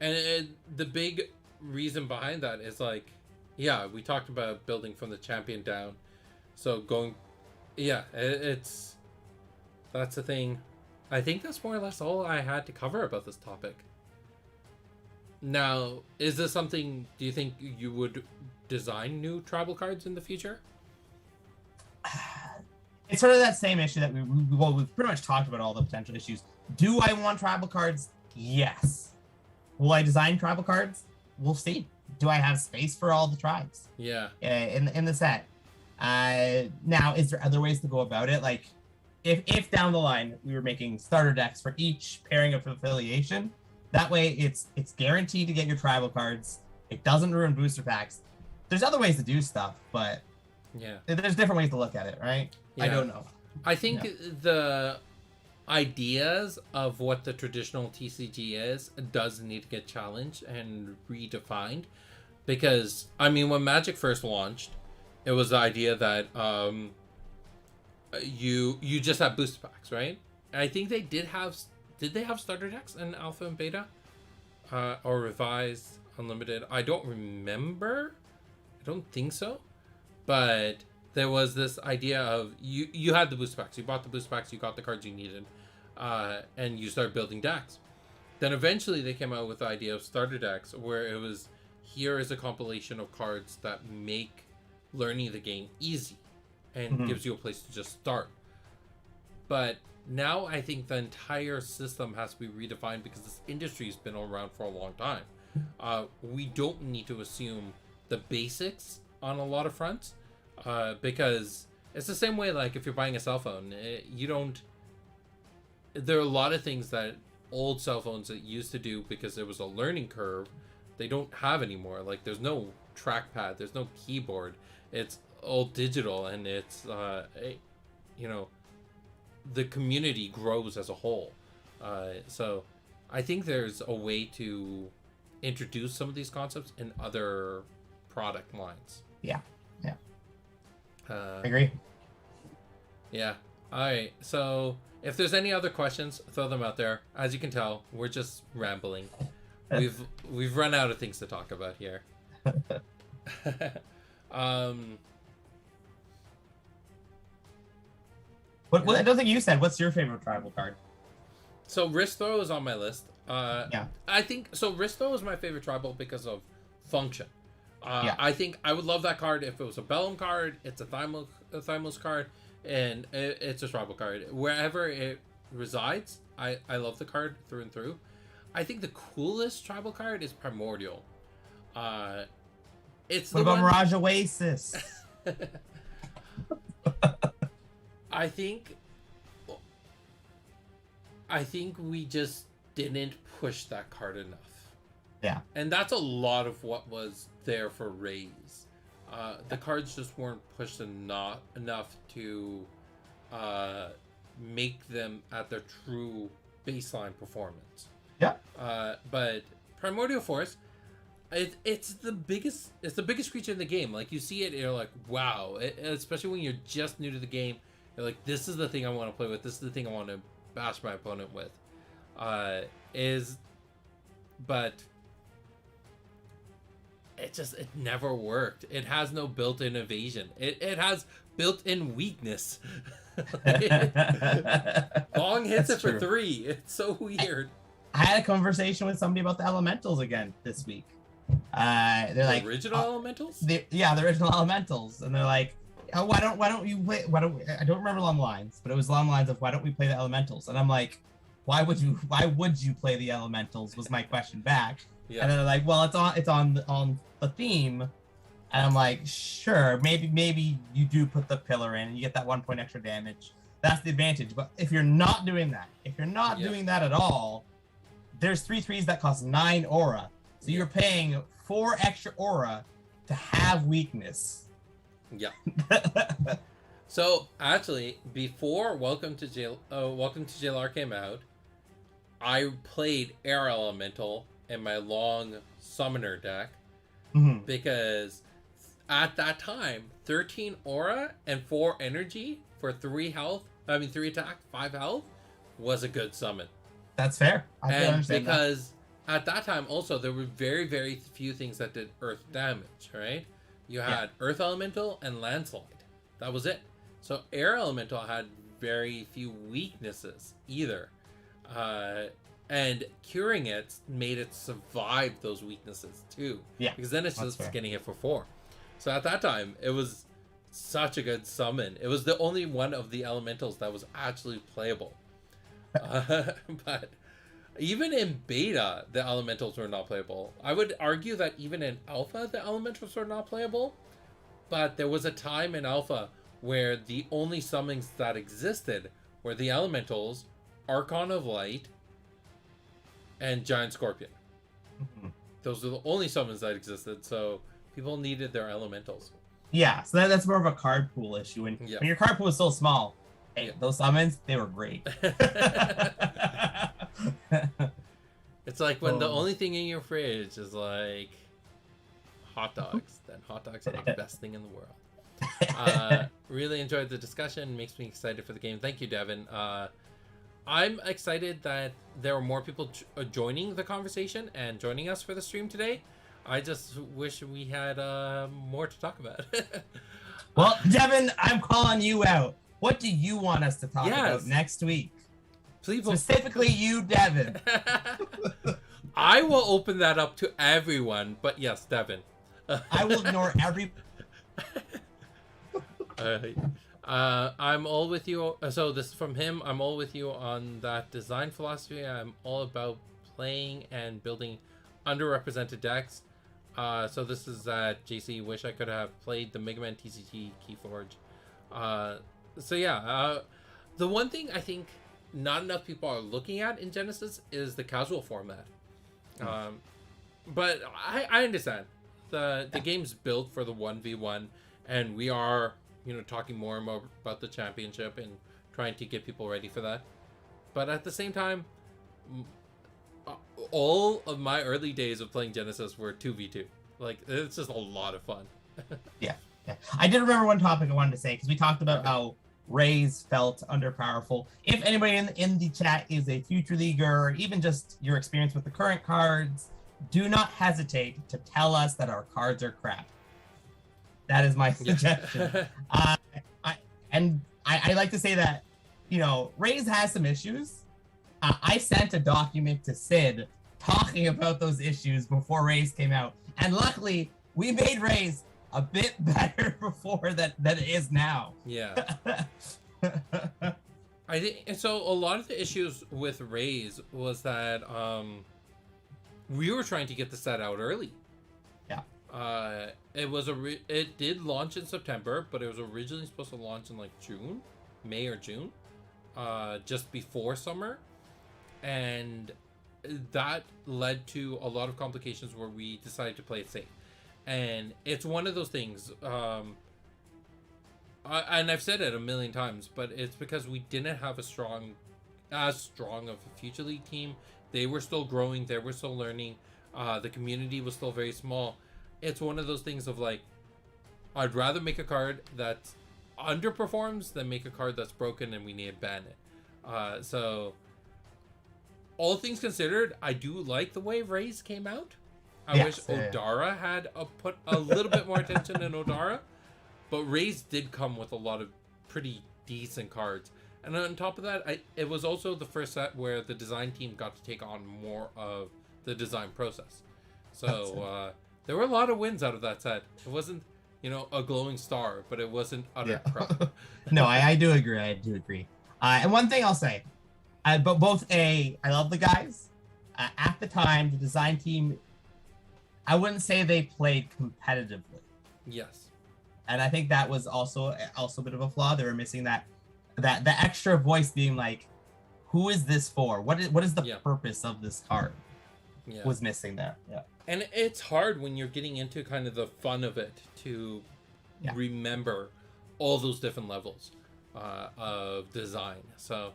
S1: And the big reason behind that is like, Yeah, we talked about building from the champion down. So going, yeah, it's that's the thing. I think that's more or less all I had to cover about this topic. Now, is this something, do you think you would design new tribal cards in the future?
S2: It's sort of that same issue that we've pretty much talked about all the potential issues. Do I want tribal cards? Yes. Will I design tribal cards? We'll see. Do I have space for all the tribes?
S1: Yeah.
S2: In the set. Now, is there other ways to go about it? Like, if down the line we were making starter decks for each pairing of affiliation, that way it's guaranteed to get your tribal cards. It doesn't ruin booster packs. There's other ways to do stuff, but
S1: yeah,
S2: there's different ways to look at it, right?
S1: Yeah.
S2: I don't know.
S1: I think the ideas of what the traditional TCG is does need to get challenged and redefined, because I mean, when Magic first launched, it was the idea that you just have booster packs, right? And I think they did they have starter decks in alpha and beta, or revised unlimited? I don't remember. I don't think so, but there was this idea of you had the booster packs, you bought the booster packs, you got the cards you needed, and you started building decks. Then eventually they came out with the idea of starter decks, where it was, here is a compilation of cards that make learning the game easy and gives you a place to just start. But now I think the entire system has to be redefined, because this industry has been around for a long time. We don't need to assume the basics on a lot of fronts, because it's the same way, like if you're buying a cell phone, there are a lot of things that old cell phones that used to do because there was a learning curve, they don't have anymore. Like there's no trackpad, there's no keyboard, it's all digital, and it's the community grows as a whole. So I think there's a way to introduce some of these concepts in other product lines.
S2: Yeah. I agree.
S1: Yeah. All right. So if there's any other questions, throw them out there. As you can tell, we're just rambling. We've run out of things to talk about here.
S2: What I don't think you said. What's your favorite tribal card?
S1: So Wrist Throw is on my list.
S2: Yeah.
S1: I think so. Wrist Throw is my favorite tribal because of function.
S2: Yeah.
S1: I think I would love that card if it was a Bellum card. It's a Thymos card, and it's a tribal card. Wherever it resides, I love the card through and through. I think the coolest tribal card is Primordial. It's
S2: what about Mirage Oasis?
S1: I think we just didn't push that card enough.
S2: Yeah.
S1: And that's a lot of what was there for Rays. The cards just weren't pushed enough to make them at their true baseline performance.
S2: Yeah.
S1: But Primordial Force, it's the biggest creature in the game. Like you see it, you're like, wow. Especially when you're just new to the game, you're like, this is the thing I want to play with. This is the thing I want to bash my opponent with. But it never worked. It has no built-in evasion. It has built-in weakness. Long hits
S2: That's
S1: it for
S2: true.
S1: 3. It's so weird.
S2: I had a conversation with somebody about the elementals again this week. They're
S1: The
S2: like
S1: original elementals?
S2: the original elementals, and they're like, oh, why don't you play? I don't remember along the lines, but it was along the lines of, why don't we play the elementals? And I'm like, why would you play the elementals? Was my question back.
S1: Yeah.
S2: And then they're like, well, it's on the theme. And I'm like, sure, maybe you do put the pillar in and you get that 1 point extra damage. That's the advantage. But if you're not doing that, doing that at all, there's 3/3s that cost 9 aura. So you're paying 4 extra aura to have weakness.
S1: Yeah. So actually, before Welcome to JLR came out, I played Air Elemental in my long summoner deck, because at that time, 13 aura and 4 energy for 3 attack, 5 health was a good summon.
S2: That's fair. I can understand
S1: because at that time also there were very, very few things that did earth damage, right? You had Earth Elemental and Landslide. That was it. So Air Elemental had very few weaknesses either. And curing it made it survive those weaknesses too.
S2: Yeah.
S1: Because then it's just
S2: fair.
S1: getting hit for 4. So at that time, it was such a good summon. It was the only one of the elementals that was actually playable. But even in beta, the elementals were not playable. I would argue that even in alpha, the elementals were not playable. But there was a time in alpha where the only summons that existed were the elementals, Archon of Light, and Giant Scorpion. Those are the only summons that existed, so people needed their elementals.
S2: Yeah, so that's more of a card pool issue. When your card pool is so small, hey, those summons, they were great.
S1: It's like when the only thing in your fridge is like hot dogs, then hot dogs are the best thing in the world. Really enjoyed the discussion. Makes me excited for the game. Thank you, Devin. I'm excited that there are more people joining the conversation and joining us for the stream today. I just wish we had more to talk about.
S2: Well, Devin, I'm calling you out. What do you want us to talk about next week?
S1: Please,
S2: specifically you, Devin.
S1: I will open that up to everyone, but yes, Devin.
S2: I will ignore every...
S1: I'm all with you. So this is from him. I'm all with you on that design philosophy. I'm all about playing and building underrepresented decks. So this is JC. Wish I could have played the Mega Man TCG Keyforge. So yeah, the one thing I think not enough people are looking at in Genesis is the casual format. But I understand the game's built for the 1v1, and we are talking more and more about the championship and trying to get people ready for that. But at the same time, all of my early days of playing Genesis were 2v2. Like, it's just a lot of fun.
S2: Yeah. I did remember one topic I wanted to say, because we talked about how Rays felt underpowerful. If anybody in the chat is a future leaguer, or even just your experience with the current cards, do not hesitate to tell us that our cards are crap. That is my suggestion. I like to say that, Rays has some issues. I sent a document to Sid talking about those issues before Rays came out. And luckily, we made Rays a bit better before than it is now.
S1: Yeah. I think so. A lot of the issues with Rays was that we were trying to get the set out early.
S2: Yeah.
S1: It did launch in September, but it was originally supposed to launch in like May or June, just before summer, and that led to a lot of complications where we decided to play it safe. And it's one of those things, and I've said it a million times, but it's because we didn't have as strong of a Future League team. They were still growing, they were still learning, the community was still very small. It's one of those things of like, I'd rather make a card that underperforms than make a card that's broken and we need to ban it. So all things considered, I do like the way Rays came out. I wish Odara had put a little bit more attention in Odara, but Rays did come with a lot of pretty decent cards. And on top of that, it was also the first set where the design team got to take on more of the design process. So there were a lot of wins out of that set. It wasn't, a glowing star, but it wasn't utter crap.
S2: No, I do agree. And one thing I'll say, I love the guys. At the time, the design team, I wouldn't say they played competitively.
S1: Yes.
S2: And I think that was also a bit of a flaw. They were missing that the extra voice being like, who is this for? What is the purpose of this card? Yeah. Was missing there. Yeah.
S1: And it's hard when you're getting into kind of the fun of it to remember all those different levels of design. So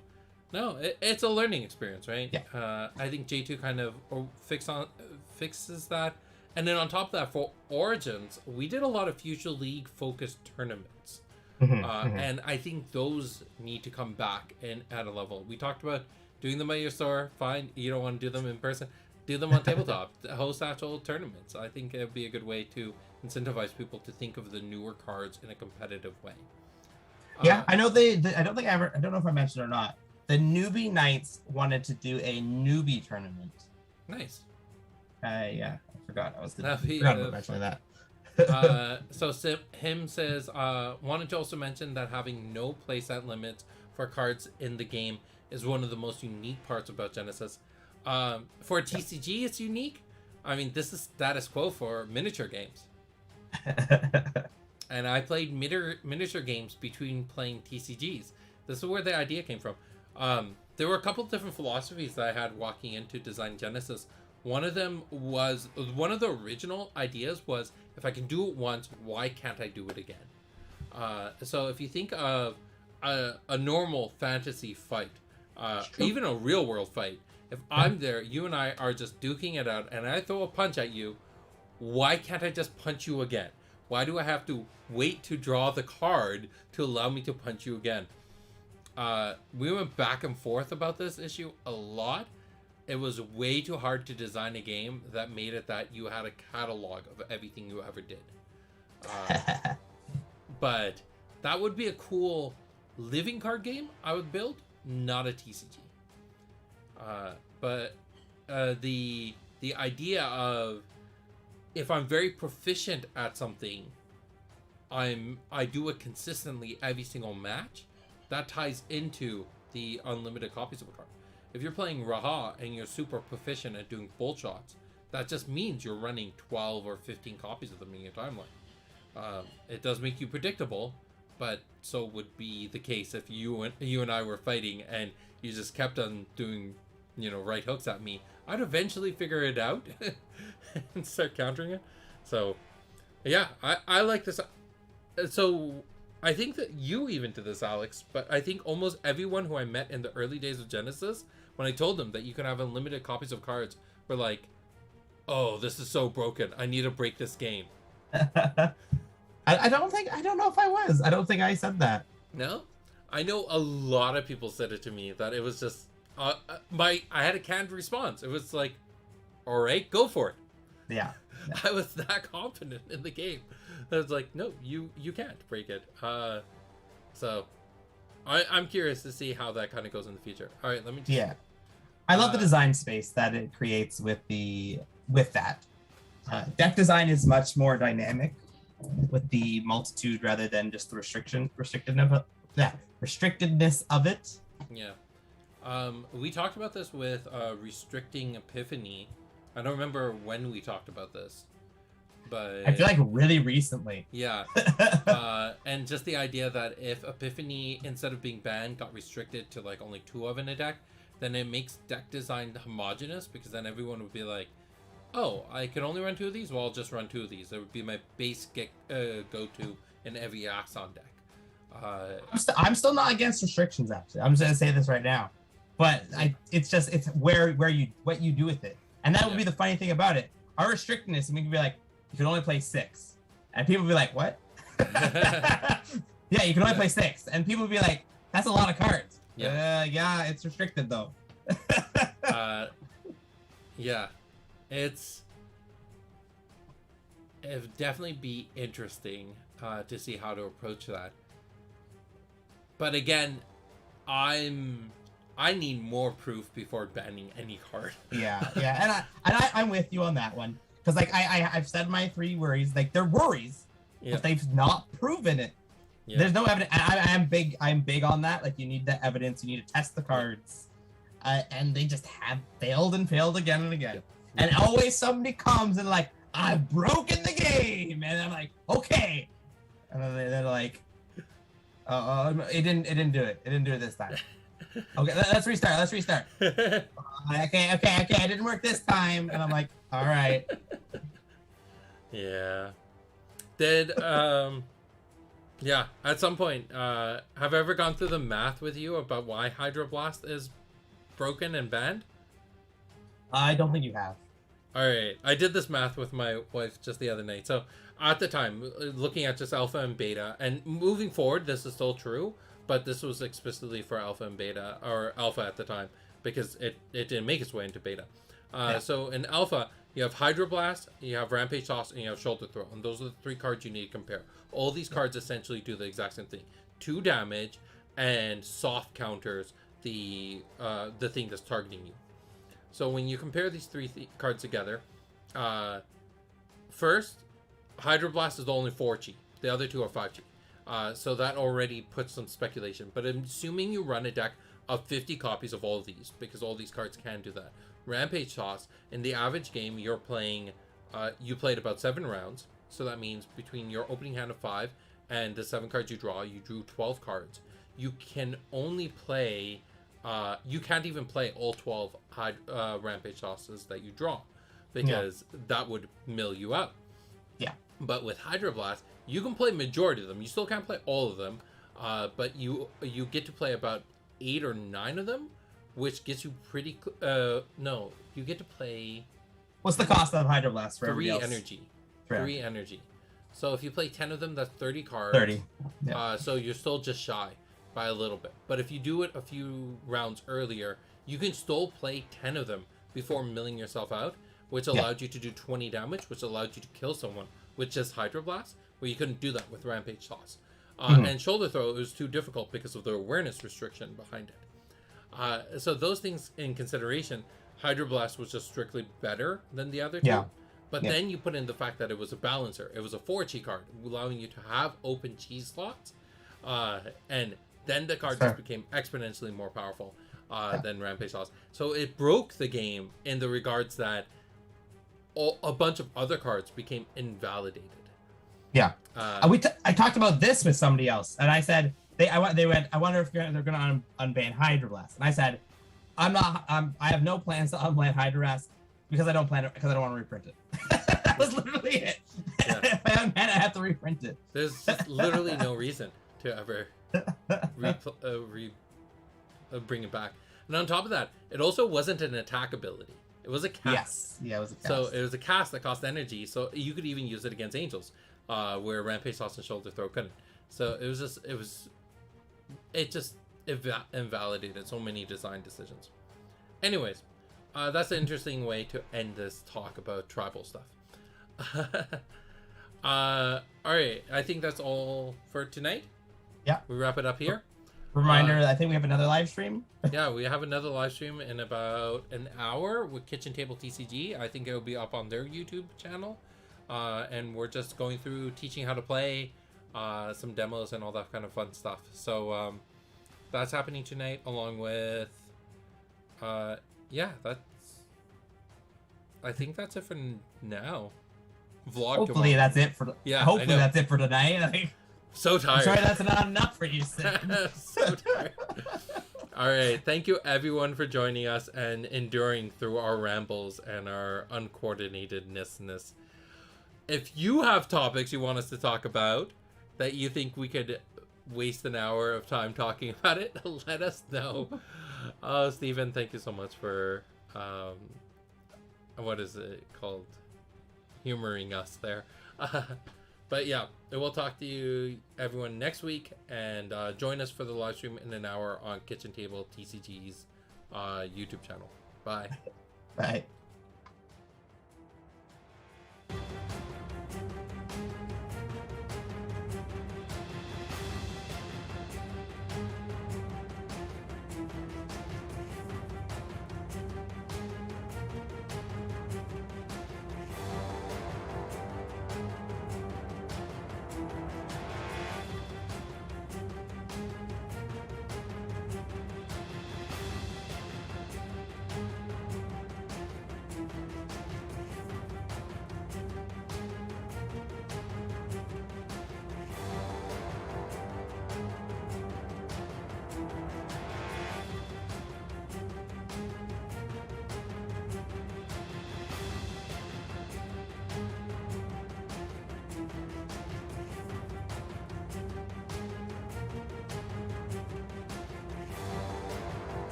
S1: no, it's a learning experience, right?
S2: Yeah.
S1: I think J2 kind of fixes that. And then on top of that, for Origins, we did a lot of Future League focused tournaments. And I think those need to come back and at a level. We talked about doing them at your store. Fine, you don't want to do them in person. Do them on tabletop. Host actual tournaments. I think it would be a good way to incentivize people to think of the newer cards in a competitive way.
S2: Yeah, I know I don't think I don't know if I mentioned or not. The Newbie Knights wanted to do a newbie tournament.
S1: Nice.
S2: Yeah, I forgot. Forgot about mentioning that.
S1: So him says, wanted to also mention that having no playset limits for cards in the game is one of the most unique parts about Genesis. For a TCG, it's unique. I mean, this is status quo for miniature games. And I played miniature games between playing TCGs. This is where the idea came from. There were a couple different philosophies that I had walking into Design Genesis. One of them was, one of the original ideas was, if I can do it once, why can't I do it again? So if you think of a normal fantasy fight, even a real world fight, if I'm there, you and I are just duking it out, and I throw a punch at you, why can't I just punch you again? Why do I have to wait to draw the card to allow me to punch you again? We went back and forth about this issue a lot. It was way too hard to design a game that made it that you had a catalog of everything you ever did. But that would be a cool living card game I would build, not a TCG. But the idea of, if I'm very proficient at something, I do it consistently every single match, that ties into the unlimited copies of a card. If you're playing Raha and you're super proficient at doing full shots, that just means you're running 12 or 15 copies of them in your timeline. It does make you predictable, but so would be the case if you and I were fighting and you just kept on doing, right hooks at me. I'd eventually figure it out and start countering it. So, yeah, I like this. So, I think that you even did this, Alex, but I think almost everyone who I met in the early days of Genesis, when I told them that you can have unlimited copies of cards, were like, oh, this is so broken. I need to break this game.
S2: I don't know if I was. I don't think I said that.
S1: No? I know a lot of people said it to me, that it was just, I had a canned response. It was like, all right, go for it.
S2: Yeah.
S1: I was that confident in the game. I was like, no, you can't break it. So I'm curious to see how that kind of goes in the future. All right, let me just...
S2: Yeah. I love the design space that it creates with that. Deck design is much more dynamic with the multitude rather than just the restrictedness of it.
S1: Yeah. We talked about this with restricting Epiphany. I don't remember when we talked about this, but
S2: I feel like really recently.
S1: Yeah. And just the idea that if Epiphany, instead of being banned, got restricted to like only 2 of in a deck, then it makes deck design homogenous, because then everyone would be like, oh, I can only run 2 of these? Well, I'll just run 2 of these. It would be my base go-to in every Axon deck.
S2: I'm still not against restrictions, actually. I'm just going to say this right now. But it's what you do with it. And that would be the funny thing about it. Our restrictedness, we could be like, you can only play 6. And people would be like, what? Yeah, you can only play 6. And people would be like, that's a lot of cards. Yeah, it's restricted though.
S1: Yeah. It'd definitely be interesting to see how to approach that. But again, I need more proof before banning any card.
S2: Yeah, and I'm with you on that one, because like I've said my 3 worries. Like, they're worries, but they've not proven it. Yeah. There's no evidence. I'm big on that. Like, you need the evidence. You need to test the cards, and they just have failed again and again. Yeah. And always somebody comes and like, I've broken the game, and I'm like, okay, and then they're like, it didn't do it. It didn't do it this time. Okay, let's restart. Okay, it didn't work this time. And I'm like, all right.
S1: Yeah. Yeah, at some point, have I ever gone through the math with you about why Hydroblast is broken and banned?
S2: I don't think you have.
S1: All right, I did this math with my wife just the other night. So at the time, looking at just alpha and beta, and moving forward, this is still true, but this was explicitly for alpha and beta, or alpha at the time, because it didn't make its way into beta. So in Alpha, you have Hydroblast, you have Rampage Toss, and you have Shoulder Throw. And those are the 3 cards you need to compare. All these cards essentially do the exact same thing. 2 damage and soft counters the thing that's targeting you. So when you compare these 3 cards together, first, Hydroblast is only 4-chi. The other 2 are 5-chi. So that already puts some speculation. But assuming you run a deck of 50 copies of all of these, because all these cards can do that. Rampage Toss, in the average game, you're playing, you played about 7 rounds. So that means between your opening hand of 5 and the 7 cards you draw, you drew 12 cards. You can only play, you can't even play all 12 Rampage Tosses that you draw, because that would mill you out.
S2: Yeah.
S1: But with Hydroblast, you can play majority of them. You still can't play all of them, but you get to play about 8 or 9 of them, which gets you pretty. No, you get to play.
S2: What's the cost of Hydroblast for
S1: 3 energy? 3 energy. So if you play 10 of them, that's 30 cards.
S2: 30. Yeah.
S1: So you're still just shy by a little bit. But if you do it a few rounds earlier, you can still play 10 of them before milling yourself out, which allowed you to do 20 damage, which allowed you to kill someone with just Hydroblast, where you couldn't do that with Rampage Toss. And Shoulder Throw was too difficult because of the awareness restriction behind it. So those things in consideration, Hydroblast was just strictly better than the other 2. But then you put in the fact that it was a balancer. It was a 4-chi card, allowing you to have open chi slots. And then the card just became exponentially more powerful than Rampage Toss. So it broke the game in the regards that a bunch of other cards became invalidated.
S2: Yeah. I talked about this with somebody else, and I said, they went, I wonder if they're going to unban Hydroblast. And I said, I have no plans to unban Hydroblast because I don't want to reprint it. That was literally it.
S1: Yeah.
S2: If I unban it, I have to reprint it.
S1: There's literally no reason to ever bring it back. And on top of that, it also wasn't an attack ability. It was a cast.
S2: Yes. Yeah, it was a cast.
S1: So it was a cast that cost energy, so you could even use it against angels, where Rampage Toss and Shoulder Throw couldn't. So it just invalidated so many design decisions. Anyways, that's an interesting way to end this talk about tribal stuff. All right, I think that's all for tonight.
S2: Yeah.
S1: We wrap it up here.
S2: Reminder, I think we have another live stream.
S1: Yeah, we have another live stream in about an hour with Kitchen Table TCG. I think it will be up on their YouTube channel. And we're just going through teaching how to play, some demos and all that kind of fun stuff. So that's happening tonight, along with I think that's it for now.
S2: Hopefully
S1: tomorrow.
S2: That's it for hopefully that's it for tonight.
S1: So tired.
S2: I'm sorry, that's not enough for you.
S1: So tired. All right, thank you everyone for joining us and enduring through our rambles and our uncoordinatedness. If you have topics you want us to talk about that you think we could waste an hour of time talking about it, let us know. Stephen, thank you so much for what is it called? Humoring us there. But yeah, we'll talk to you everyone next week, and join us for the live stream in an hour on Kitchen Table TCG's YouTube channel. Bye.
S2: Bye.